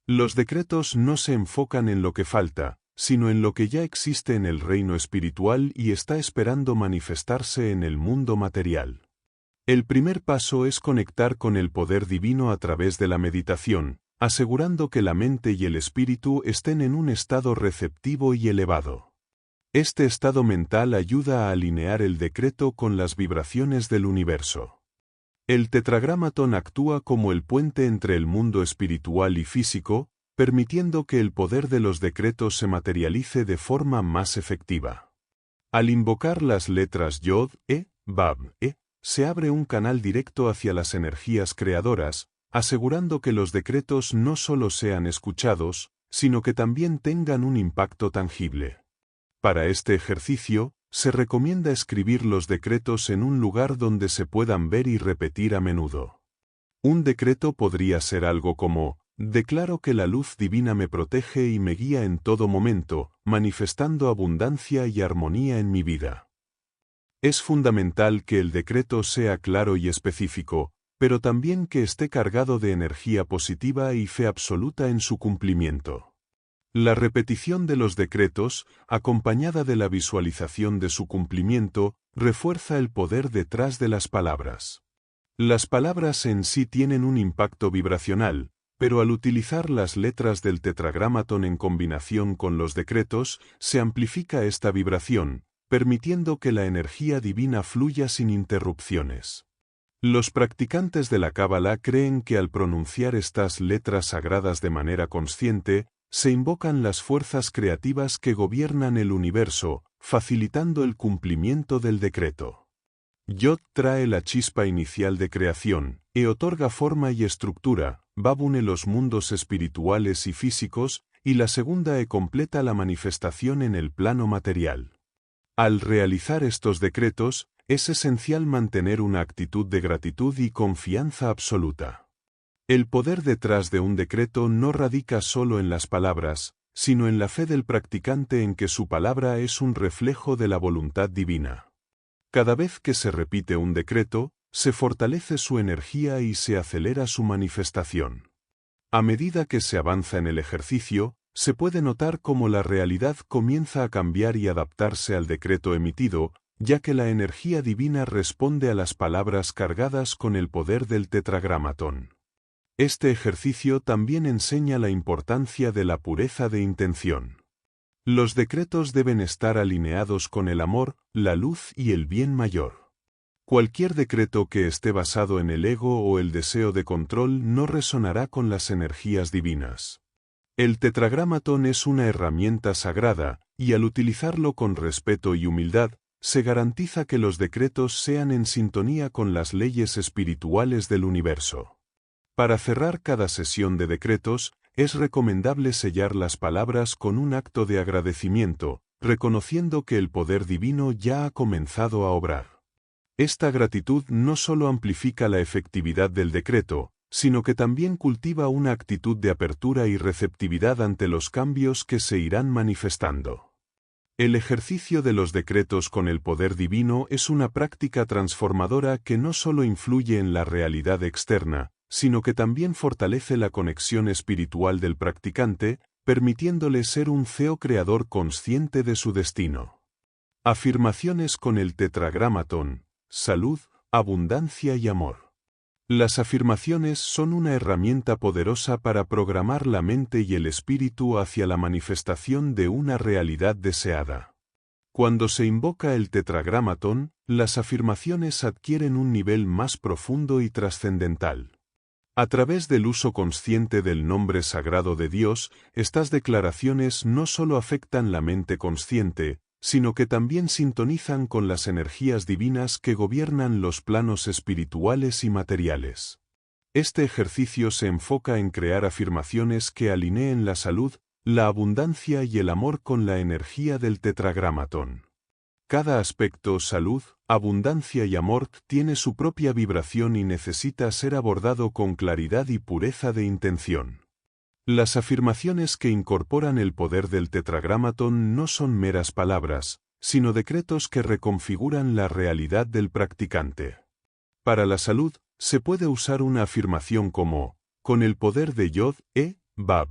A: Los decretos no se enfocan en lo que falta, sino en lo que ya existe en el reino espiritual y está esperando manifestarse en el mundo material. El primer paso es conectar con el poder divino a través de la meditación, asegurando que la mente y el espíritu estén en un estado receptivo y elevado. Este estado mental ayuda a alinear el decreto con las vibraciones del universo. El tetragramatón actúa como el puente entre el mundo espiritual y físico, permitiendo que el poder de los decretos se materialice de forma más efectiva. Al invocar las letras Yod, Bab, se abre un canal directo hacia las energías creadoras, asegurando que los decretos no solo sean escuchados, sino que también tengan un impacto tangible. Para este ejercicio, se recomienda escribir los decretos en un lugar donde se puedan ver y repetir a menudo. Un decreto podría ser algo como: declaro que la luz divina me protege y me guía en todo momento, manifestando abundancia y armonía en mi vida. Es fundamental que el decreto sea claro y específico, pero también que esté cargado de energía positiva y fe absoluta en su cumplimiento. La repetición de los decretos, acompañada de la visualización de su cumplimiento, refuerza el poder detrás de las palabras. Las palabras en sí tienen un impacto vibracional, pero al utilizar las letras del tetragramatón en combinación con los decretos, se amplifica esta vibración, permitiendo que la energía divina fluya sin interrupciones. Los practicantes de la Cábala creen que al pronunciar estas letras sagradas de manera consciente, se invocan las fuerzas creativas que gobiernan el universo, facilitando el cumplimiento del decreto. Yod trae la chispa inicial de creación, otorga forma y estructura, Bab une los mundos espirituales y físicos, y la segunda completa la manifestación en el plano material. Al realizar estos decretos, es esencial mantener una actitud de gratitud y confianza absoluta. El poder detrás de un decreto no radica solo en las palabras, sino en la fe del practicante en que su palabra es un reflejo de la voluntad divina. Cada vez que se repite un decreto, se fortalece su energía y se acelera su manifestación. A medida que se avanza en el ejercicio, se puede notar cómo la realidad comienza a cambiar y adaptarse al decreto emitido, ya que la energía divina responde a las palabras cargadas con el poder del tetragramatón. Este ejercicio también enseña la importancia de la pureza de intención. Los decretos deben estar alineados con el amor, la luz y el bien mayor. Cualquier decreto que esté basado en el ego o el deseo de control no resonará con las energías divinas. El tetragramatón es una herramienta sagrada, y al utilizarlo con respeto y humildad, se garantiza que los decretos sean en sintonía con las leyes espirituales del universo. Para cerrar cada sesión de decretos, es recomendable sellar las palabras con un acto de agradecimiento, reconociendo que el poder divino ya ha comenzado a obrar. Esta gratitud no solo amplifica la efectividad del decreto, sino que también cultiva una actitud de apertura y receptividad ante los cambios que se irán manifestando. El ejercicio de los decretos con el poder divino es una práctica transformadora que no solo influye en la realidad externa, sino que también fortalece la conexión espiritual del practicante, permitiéndole ser un CEO creador consciente de su destino. Afirmaciones con el Tetragramatón: salud, abundancia y amor. Las afirmaciones son una herramienta poderosa para programar la mente y el espíritu hacia la manifestación de una realidad deseada. Cuando se invoca el Tetragramatón, las afirmaciones adquieren un nivel más profundo y trascendental. A través del uso consciente del nombre sagrado de Dios, estas declaraciones no solo afectan la mente consciente, sino que también sintonizan con las energías divinas que gobiernan los planos espirituales y materiales. Este ejercicio se enfoca en crear afirmaciones que alineen la salud, la abundancia y el amor con la energía del Tetragramatón. Cada aspecto, salud, abundancia y amor, tiene su propia vibración y necesita ser abordado con claridad y pureza de intención. Las afirmaciones que incorporan el poder del Tetragramatón no son meras palabras, sino decretos que reconfiguran la realidad del practicante. Para la salud, se puede usar una afirmación como: con el poder de Yod, Bab,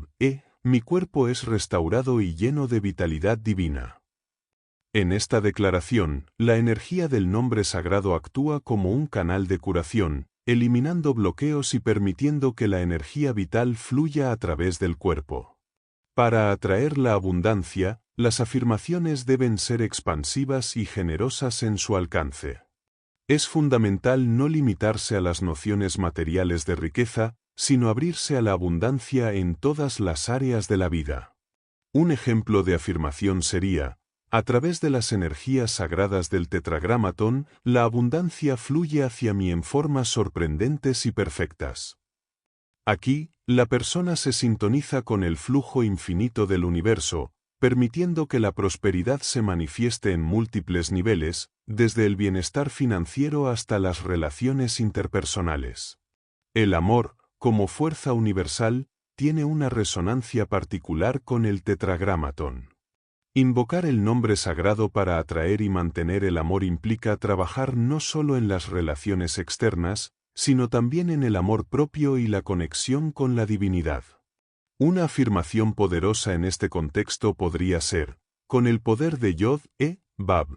A: mi cuerpo es restaurado y lleno de vitalidad divina. En esta declaración, la energía del nombre sagrado actúa como un canal de curación, eliminando bloqueos y permitiendo que la energía vital fluya a través del cuerpo. Para atraer la abundancia, las afirmaciones deben ser expansivas y generosas en su alcance. Es fundamental no limitarse a las nociones materiales de riqueza, sino abrirse a la abundancia en todas las áreas de la vida. Un ejemplo de afirmación sería: a través de las energías sagradas del Tetragramatón, la abundancia fluye hacia mí en formas sorprendentes y perfectas. Aquí, la persona se sintoniza con el flujo infinito del universo, permitiendo que la prosperidad se manifieste en múltiples niveles, desde el bienestar financiero hasta las relaciones interpersonales. El amor, como fuerza universal, tiene una resonancia particular con el Tetragramatón. Invocar el nombre sagrado para atraer y mantener el amor implica trabajar no solo en las relaciones externas, sino también en el amor propio y la conexión con la divinidad. Una afirmación poderosa en este contexto podría ser: con el poder de Yod, Bab,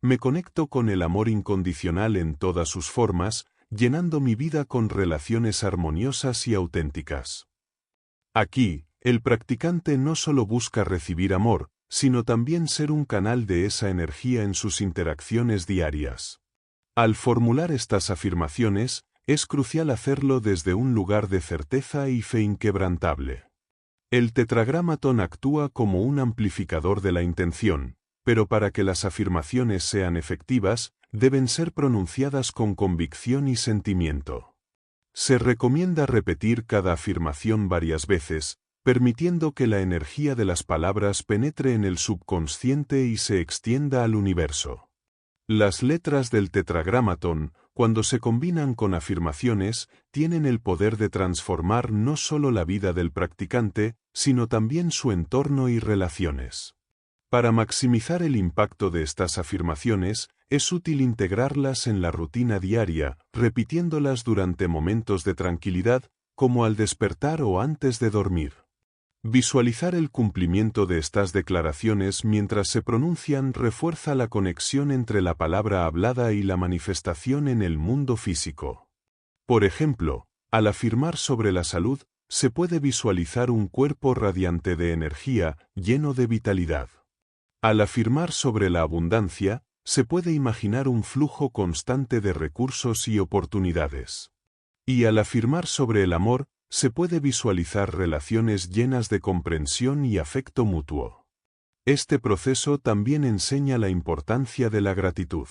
A: me conecto con el amor incondicional en todas sus formas, llenando mi vida con relaciones armoniosas y auténticas. Aquí, el practicante no solo busca recibir amor, sino también ser un canal de esa energía en sus interacciones diarias. Al formular estas afirmaciones, es crucial hacerlo desde un lugar de certeza y fe inquebrantable. El Tetragramatón actúa como un amplificador de la intención, pero para que las afirmaciones sean efectivas, deben ser pronunciadas con convicción y sentimiento. Se recomienda repetir cada afirmación varias veces, permitiendo que la energía de las palabras penetre en el subconsciente y se extienda al universo. Las letras del Tetragramatón, cuando se combinan con afirmaciones, tienen el poder de transformar no solo la vida del practicante, sino también su entorno y relaciones. Para maximizar el impacto de estas afirmaciones, es útil integrarlas en la rutina diaria, repitiéndolas durante momentos de tranquilidad, como al despertar o antes de dormir. Visualizar el cumplimiento de estas declaraciones mientras se pronuncian refuerza la conexión entre la palabra hablada y la manifestación en el mundo físico. Por ejemplo, al afirmar sobre la salud, se puede visualizar un cuerpo radiante de energía, lleno de vitalidad. Al afirmar sobre la abundancia, se puede imaginar un flujo constante de recursos y oportunidades. Y al afirmar sobre el amor, se puede visualizar relaciones llenas de comprensión y afecto mutuo. Este proceso también enseña la importancia de la gratitud.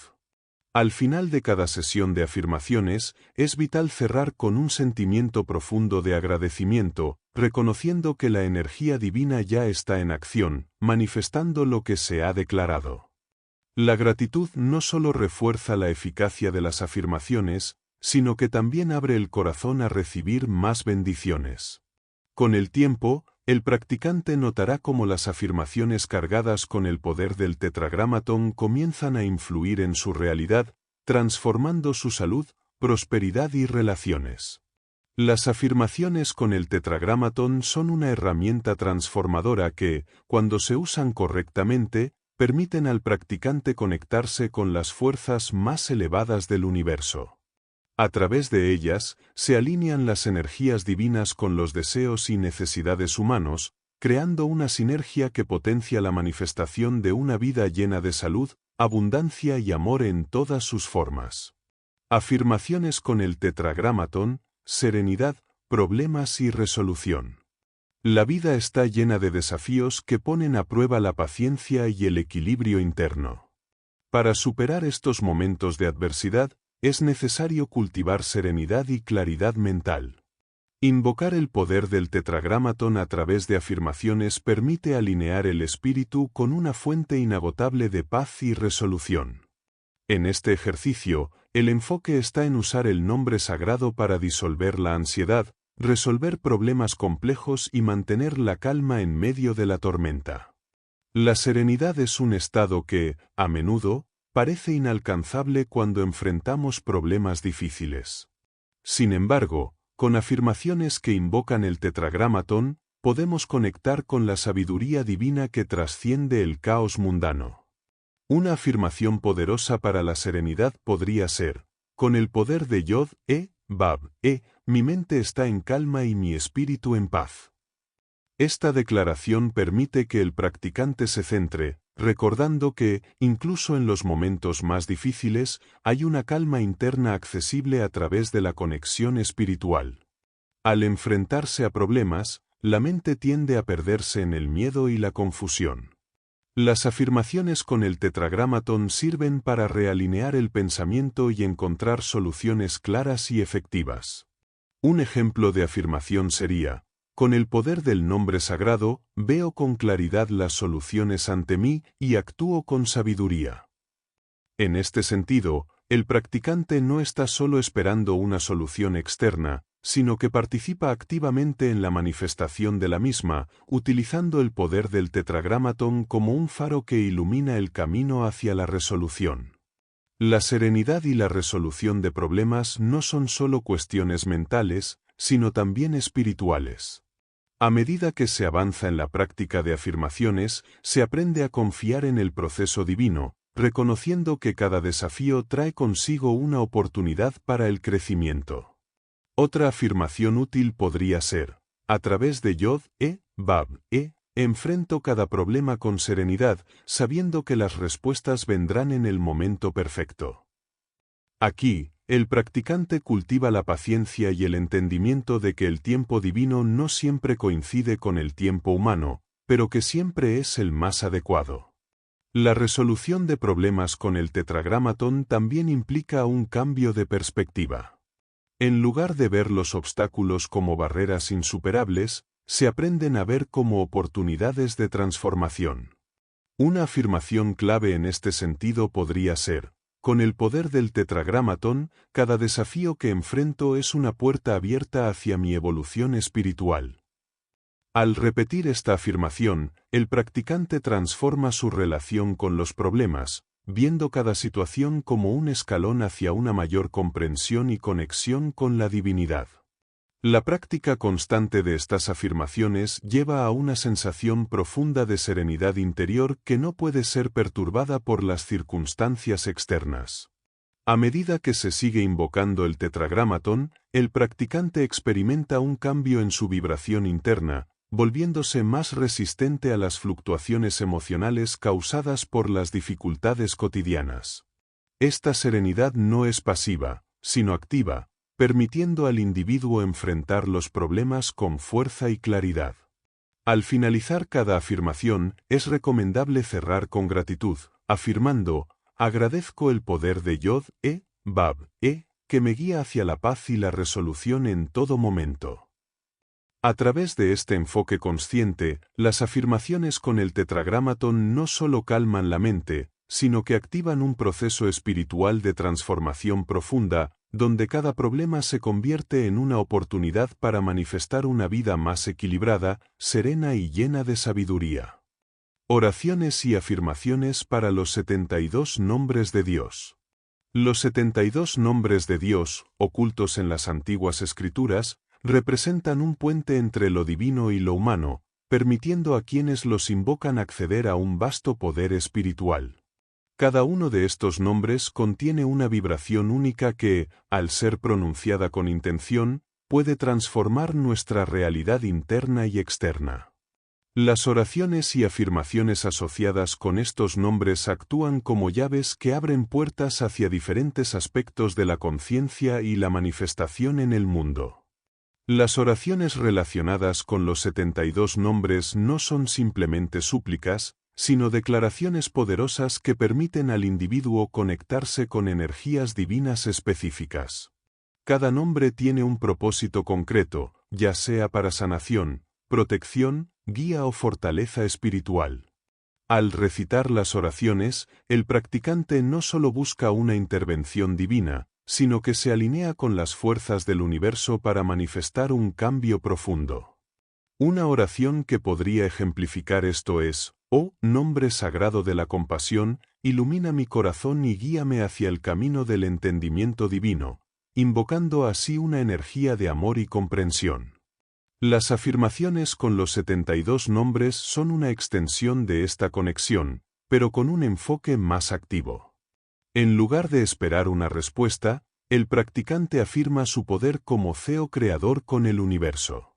A: Al final de cada sesión de afirmaciones, es vital cerrar con un sentimiento profundo de agradecimiento, reconociendo que la energía divina ya está en acción, manifestando lo que se ha declarado. La gratitud no solo refuerza la eficacia de las afirmaciones, sino que también abre el corazón a recibir más bendiciones. Con el tiempo, el practicante notará cómo las afirmaciones cargadas con el poder del tetragramatón comienzan a influir en su realidad, transformando su salud, prosperidad y relaciones. Las afirmaciones con el tetragramatón son una herramienta transformadora que, cuando se usan correctamente, permiten al practicante conectarse con las fuerzas más elevadas del universo. A través de ellas, se alinean las energías divinas con los deseos y necesidades humanos, creando una sinergia que potencia la manifestación de una vida llena de salud, abundancia y amor en todas sus formas. Afirmaciones con el tetragramatón: serenidad, problemas y resolución. La vida está llena de desafíos que ponen a prueba la paciencia y el equilibrio interno. Para superar estos momentos de adversidad, es necesario cultivar serenidad y claridad mental. Invocar el poder del tetragramatón a través de afirmaciones permite alinear el espíritu con una fuente inagotable de paz y resolución. En este ejercicio, el enfoque está en usar el nombre sagrado para disolver la ansiedad, resolver problemas complejos y mantener la calma en medio de la tormenta. La serenidad es un estado que, a menudo, parece inalcanzable cuando enfrentamos problemas difíciles. Sin embargo, con afirmaciones que invocan el tetragramatón, podemos conectar con la sabiduría divina que trasciende el caos mundano. Una afirmación poderosa para la serenidad podría ser: con el poder de Yod, Bab, mi mente está en calma y mi espíritu en paz. Esta declaración permite que el practicante se centre, recordando que, incluso en los momentos más difíciles, hay una calma interna accesible a través de la conexión espiritual. Al enfrentarse a problemas, la mente tiende a perderse en el miedo y la confusión. Las afirmaciones con el tetragramatón sirven para realinear el pensamiento y encontrar soluciones claras y efectivas. Un ejemplo de afirmación sería: con el poder del nombre sagrado, veo con claridad las soluciones ante mí y actúo con sabiduría. En este sentido, el practicante no está solo esperando una solución externa, sino que participa activamente en la manifestación de la misma, utilizando el poder del tetragramatón como un faro que ilumina el camino hacia la resolución. La serenidad y la resolución de problemas no son solo cuestiones mentales, sino también espirituales. A medida que se avanza en la práctica de afirmaciones, se aprende a confiar en el proceso divino, reconociendo que cada desafío trae consigo una oportunidad para el crecimiento. Otra afirmación útil podría ser: a través de Yod, Bab, enfrento cada problema con serenidad, sabiendo que las respuestas vendrán en el momento perfecto. Aquí, el practicante cultiva la paciencia y el entendimiento de que el tiempo divino no siempre coincide con el tiempo humano, pero que siempre es el más adecuado. La resolución de problemas con el tetragramatón también implica un cambio de perspectiva. En lugar de ver los obstáculos como barreras insuperables, se aprenden a ver como oportunidades de transformación. Una afirmación clave en este sentido podría ser: con el poder del tetragramatón, cada desafío que enfrento es una puerta abierta hacia mi evolución espiritual. Al repetir esta afirmación, el practicante transforma su relación con los problemas, viendo cada situación como un escalón hacia una mayor comprensión y conexión con la divinidad. La práctica constante de estas afirmaciones lleva a una sensación profunda de serenidad interior que no puede ser perturbada por las circunstancias externas. A medida que se sigue invocando el tetragramatón, el practicante experimenta un cambio en su vibración interna, volviéndose más resistente a las fluctuaciones emocionales causadas por las dificultades cotidianas. Esta serenidad no es pasiva, sino activa, permitiendo al individuo enfrentar los problemas con fuerza y claridad. Al finalizar cada afirmación, es recomendable cerrar con gratitud, afirmando: agradezco el poder de Yod, Bab, que me guía hacia la paz y la resolución en todo momento. A través de este enfoque consciente, las afirmaciones con el tetragramatón no solo calman la mente, sino que activan un proceso espiritual de transformación profunda, donde cada problema se convierte en una oportunidad para manifestar una vida más equilibrada, serena y llena de sabiduría. Oraciones y afirmaciones para los 72 nombres de Dios. Los 72 nombres de Dios, ocultos en las antiguas escrituras, representan un puente entre lo divino y lo humano, permitiendo a quienes los invocan acceder a un vasto poder espiritual. Cada uno de estos nombres contiene una vibración única que, al ser pronunciada con intención, puede transformar nuestra realidad interna y externa. Las oraciones y afirmaciones asociadas con estos nombres actúan como llaves que abren puertas hacia diferentes aspectos de la conciencia y la manifestación en el mundo. Las oraciones relacionadas con los 72 nombres no son simplemente súplicas, sino declaraciones poderosas que permiten al individuo conectarse con energías divinas específicas. Cada nombre tiene un propósito concreto, ya sea para sanación, protección, guía o fortaleza espiritual. Al recitar las oraciones, el practicante no solo busca una intervención divina, sino que se alinea con las fuerzas del universo para manifestar un cambio profundo. Una oración que podría ejemplificar esto es: «Oh, nombre sagrado de la compasión, ilumina mi corazón y guíame hacia el camino del entendimiento divino», invocando así una energía de amor y comprensión. Las afirmaciones con los 72 nombres son una extensión de esta conexión, pero con un enfoque más activo. En lugar de esperar una respuesta, el practicante afirma su poder como CEO creador con el universo.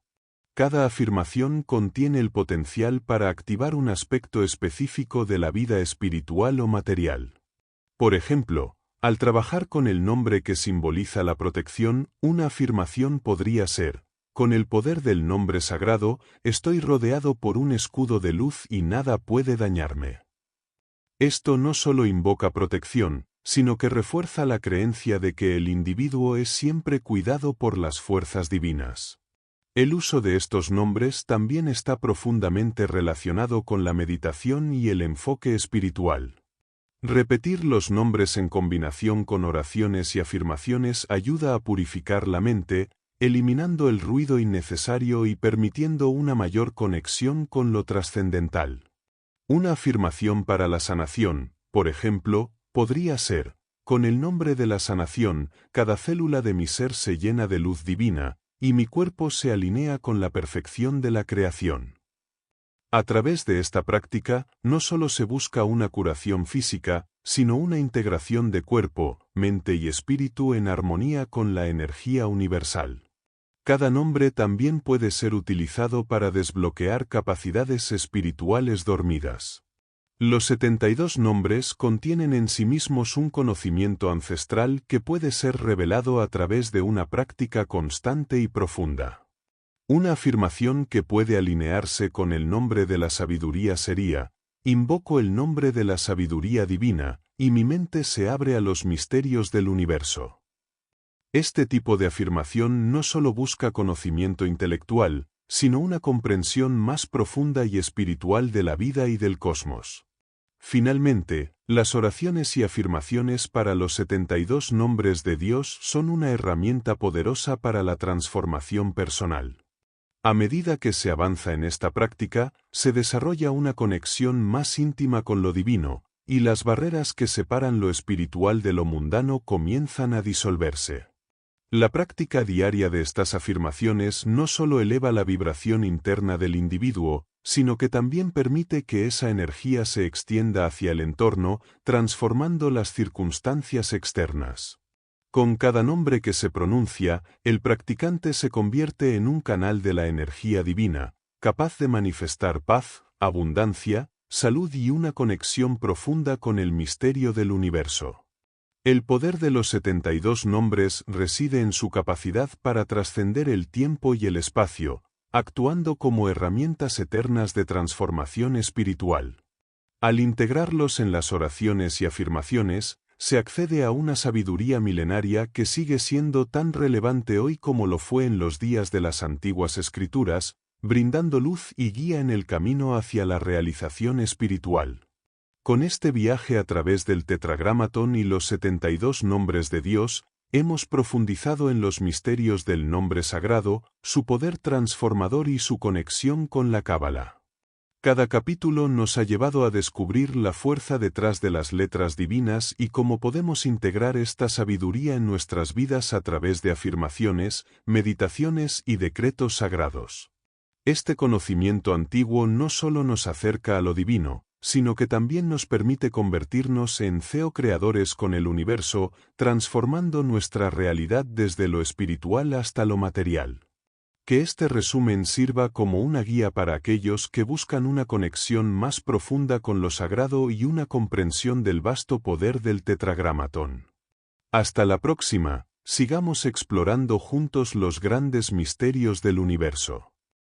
A: Cada afirmación contiene el potencial para activar un aspecto específico de la vida espiritual o material. Por ejemplo, al trabajar con el nombre que simboliza la protección, una afirmación podría ser: «Con el poder del nombre sagrado, estoy rodeado por un escudo de luz y nada puede dañarme». Esto no solo invoca protección, sino que refuerza la creencia de que el individuo es siempre cuidado por las fuerzas divinas. El uso de estos nombres también está profundamente relacionado con la meditación y el enfoque espiritual. Repetir los nombres en combinación con oraciones y afirmaciones ayuda a purificar la mente, eliminando el ruido innecesario y permitiendo una mayor conexión con lo trascendental. Una afirmación para la sanación, por ejemplo, podría ser: «Con el nombre de la sanación, cada célula de mi ser se llena de luz divina, y mi cuerpo se alinea con la perfección de la creación». A través de esta práctica, no solo se busca una curación física, sino una integración de cuerpo, mente y espíritu en armonía con la energía universal. Cada nombre también puede ser utilizado para desbloquear capacidades espirituales dormidas. Los 72 nombres contienen en sí mismos un conocimiento ancestral que puede ser revelado a través de una práctica constante y profunda. Una afirmación que puede alinearse con el nombre de la sabiduría sería: «Invoco el nombre de la sabiduría divina, y mi mente se abre a los misterios del universo». Este tipo de afirmación no solo busca conocimiento intelectual, sino una comprensión más profunda y espiritual de la vida y del cosmos. Finalmente, las oraciones y afirmaciones para los 72 nombres de Dios son una herramienta poderosa para la transformación personal. A medida que se avanza en esta práctica, se desarrolla una conexión más íntima con lo divino, y las barreras que separan lo espiritual de lo mundano comienzan a disolverse. La práctica diaria de estas afirmaciones no solo eleva la vibración interna del individuo, sino que también permite que esa energía se extienda hacia el entorno, transformando las circunstancias externas. Con cada nombre que se pronuncia, el practicante se convierte en un canal de la energía divina, capaz de manifestar paz, abundancia, salud y una conexión profunda con el misterio del universo. El poder de los 72 nombres reside en su capacidad para trascender el tiempo y el espacio, actuando como herramientas eternas de transformación espiritual. Al integrarlos en las oraciones y afirmaciones, se accede a una sabiduría milenaria que sigue siendo tan relevante hoy como lo fue en los días de las antiguas escrituras, brindando luz y guía en el camino hacia la realización espiritual. Con este viaje a través del Tetragramatón y los 72 nombres de Dios, Hemos profundizado en los misterios del nombre sagrado, su poder transformador y su conexión con la Cábala. Cada capítulo nos ha llevado a descubrir la fuerza detrás de las letras divinas y cómo podemos integrar esta sabiduría en nuestras vidas a través de afirmaciones, meditaciones y decretos sagrados. Este conocimiento antiguo no solo nos acerca a lo divino, sino que también nos permite convertirnos en co-creadores con el universo, transformando nuestra realidad desde lo espiritual hasta lo material. Que este resumen sirva como una guía para aquellos que buscan una conexión más profunda con lo sagrado y una comprensión del vasto poder del Tetragramatón. Hasta la próxima, sigamos explorando juntos los grandes misterios del universo.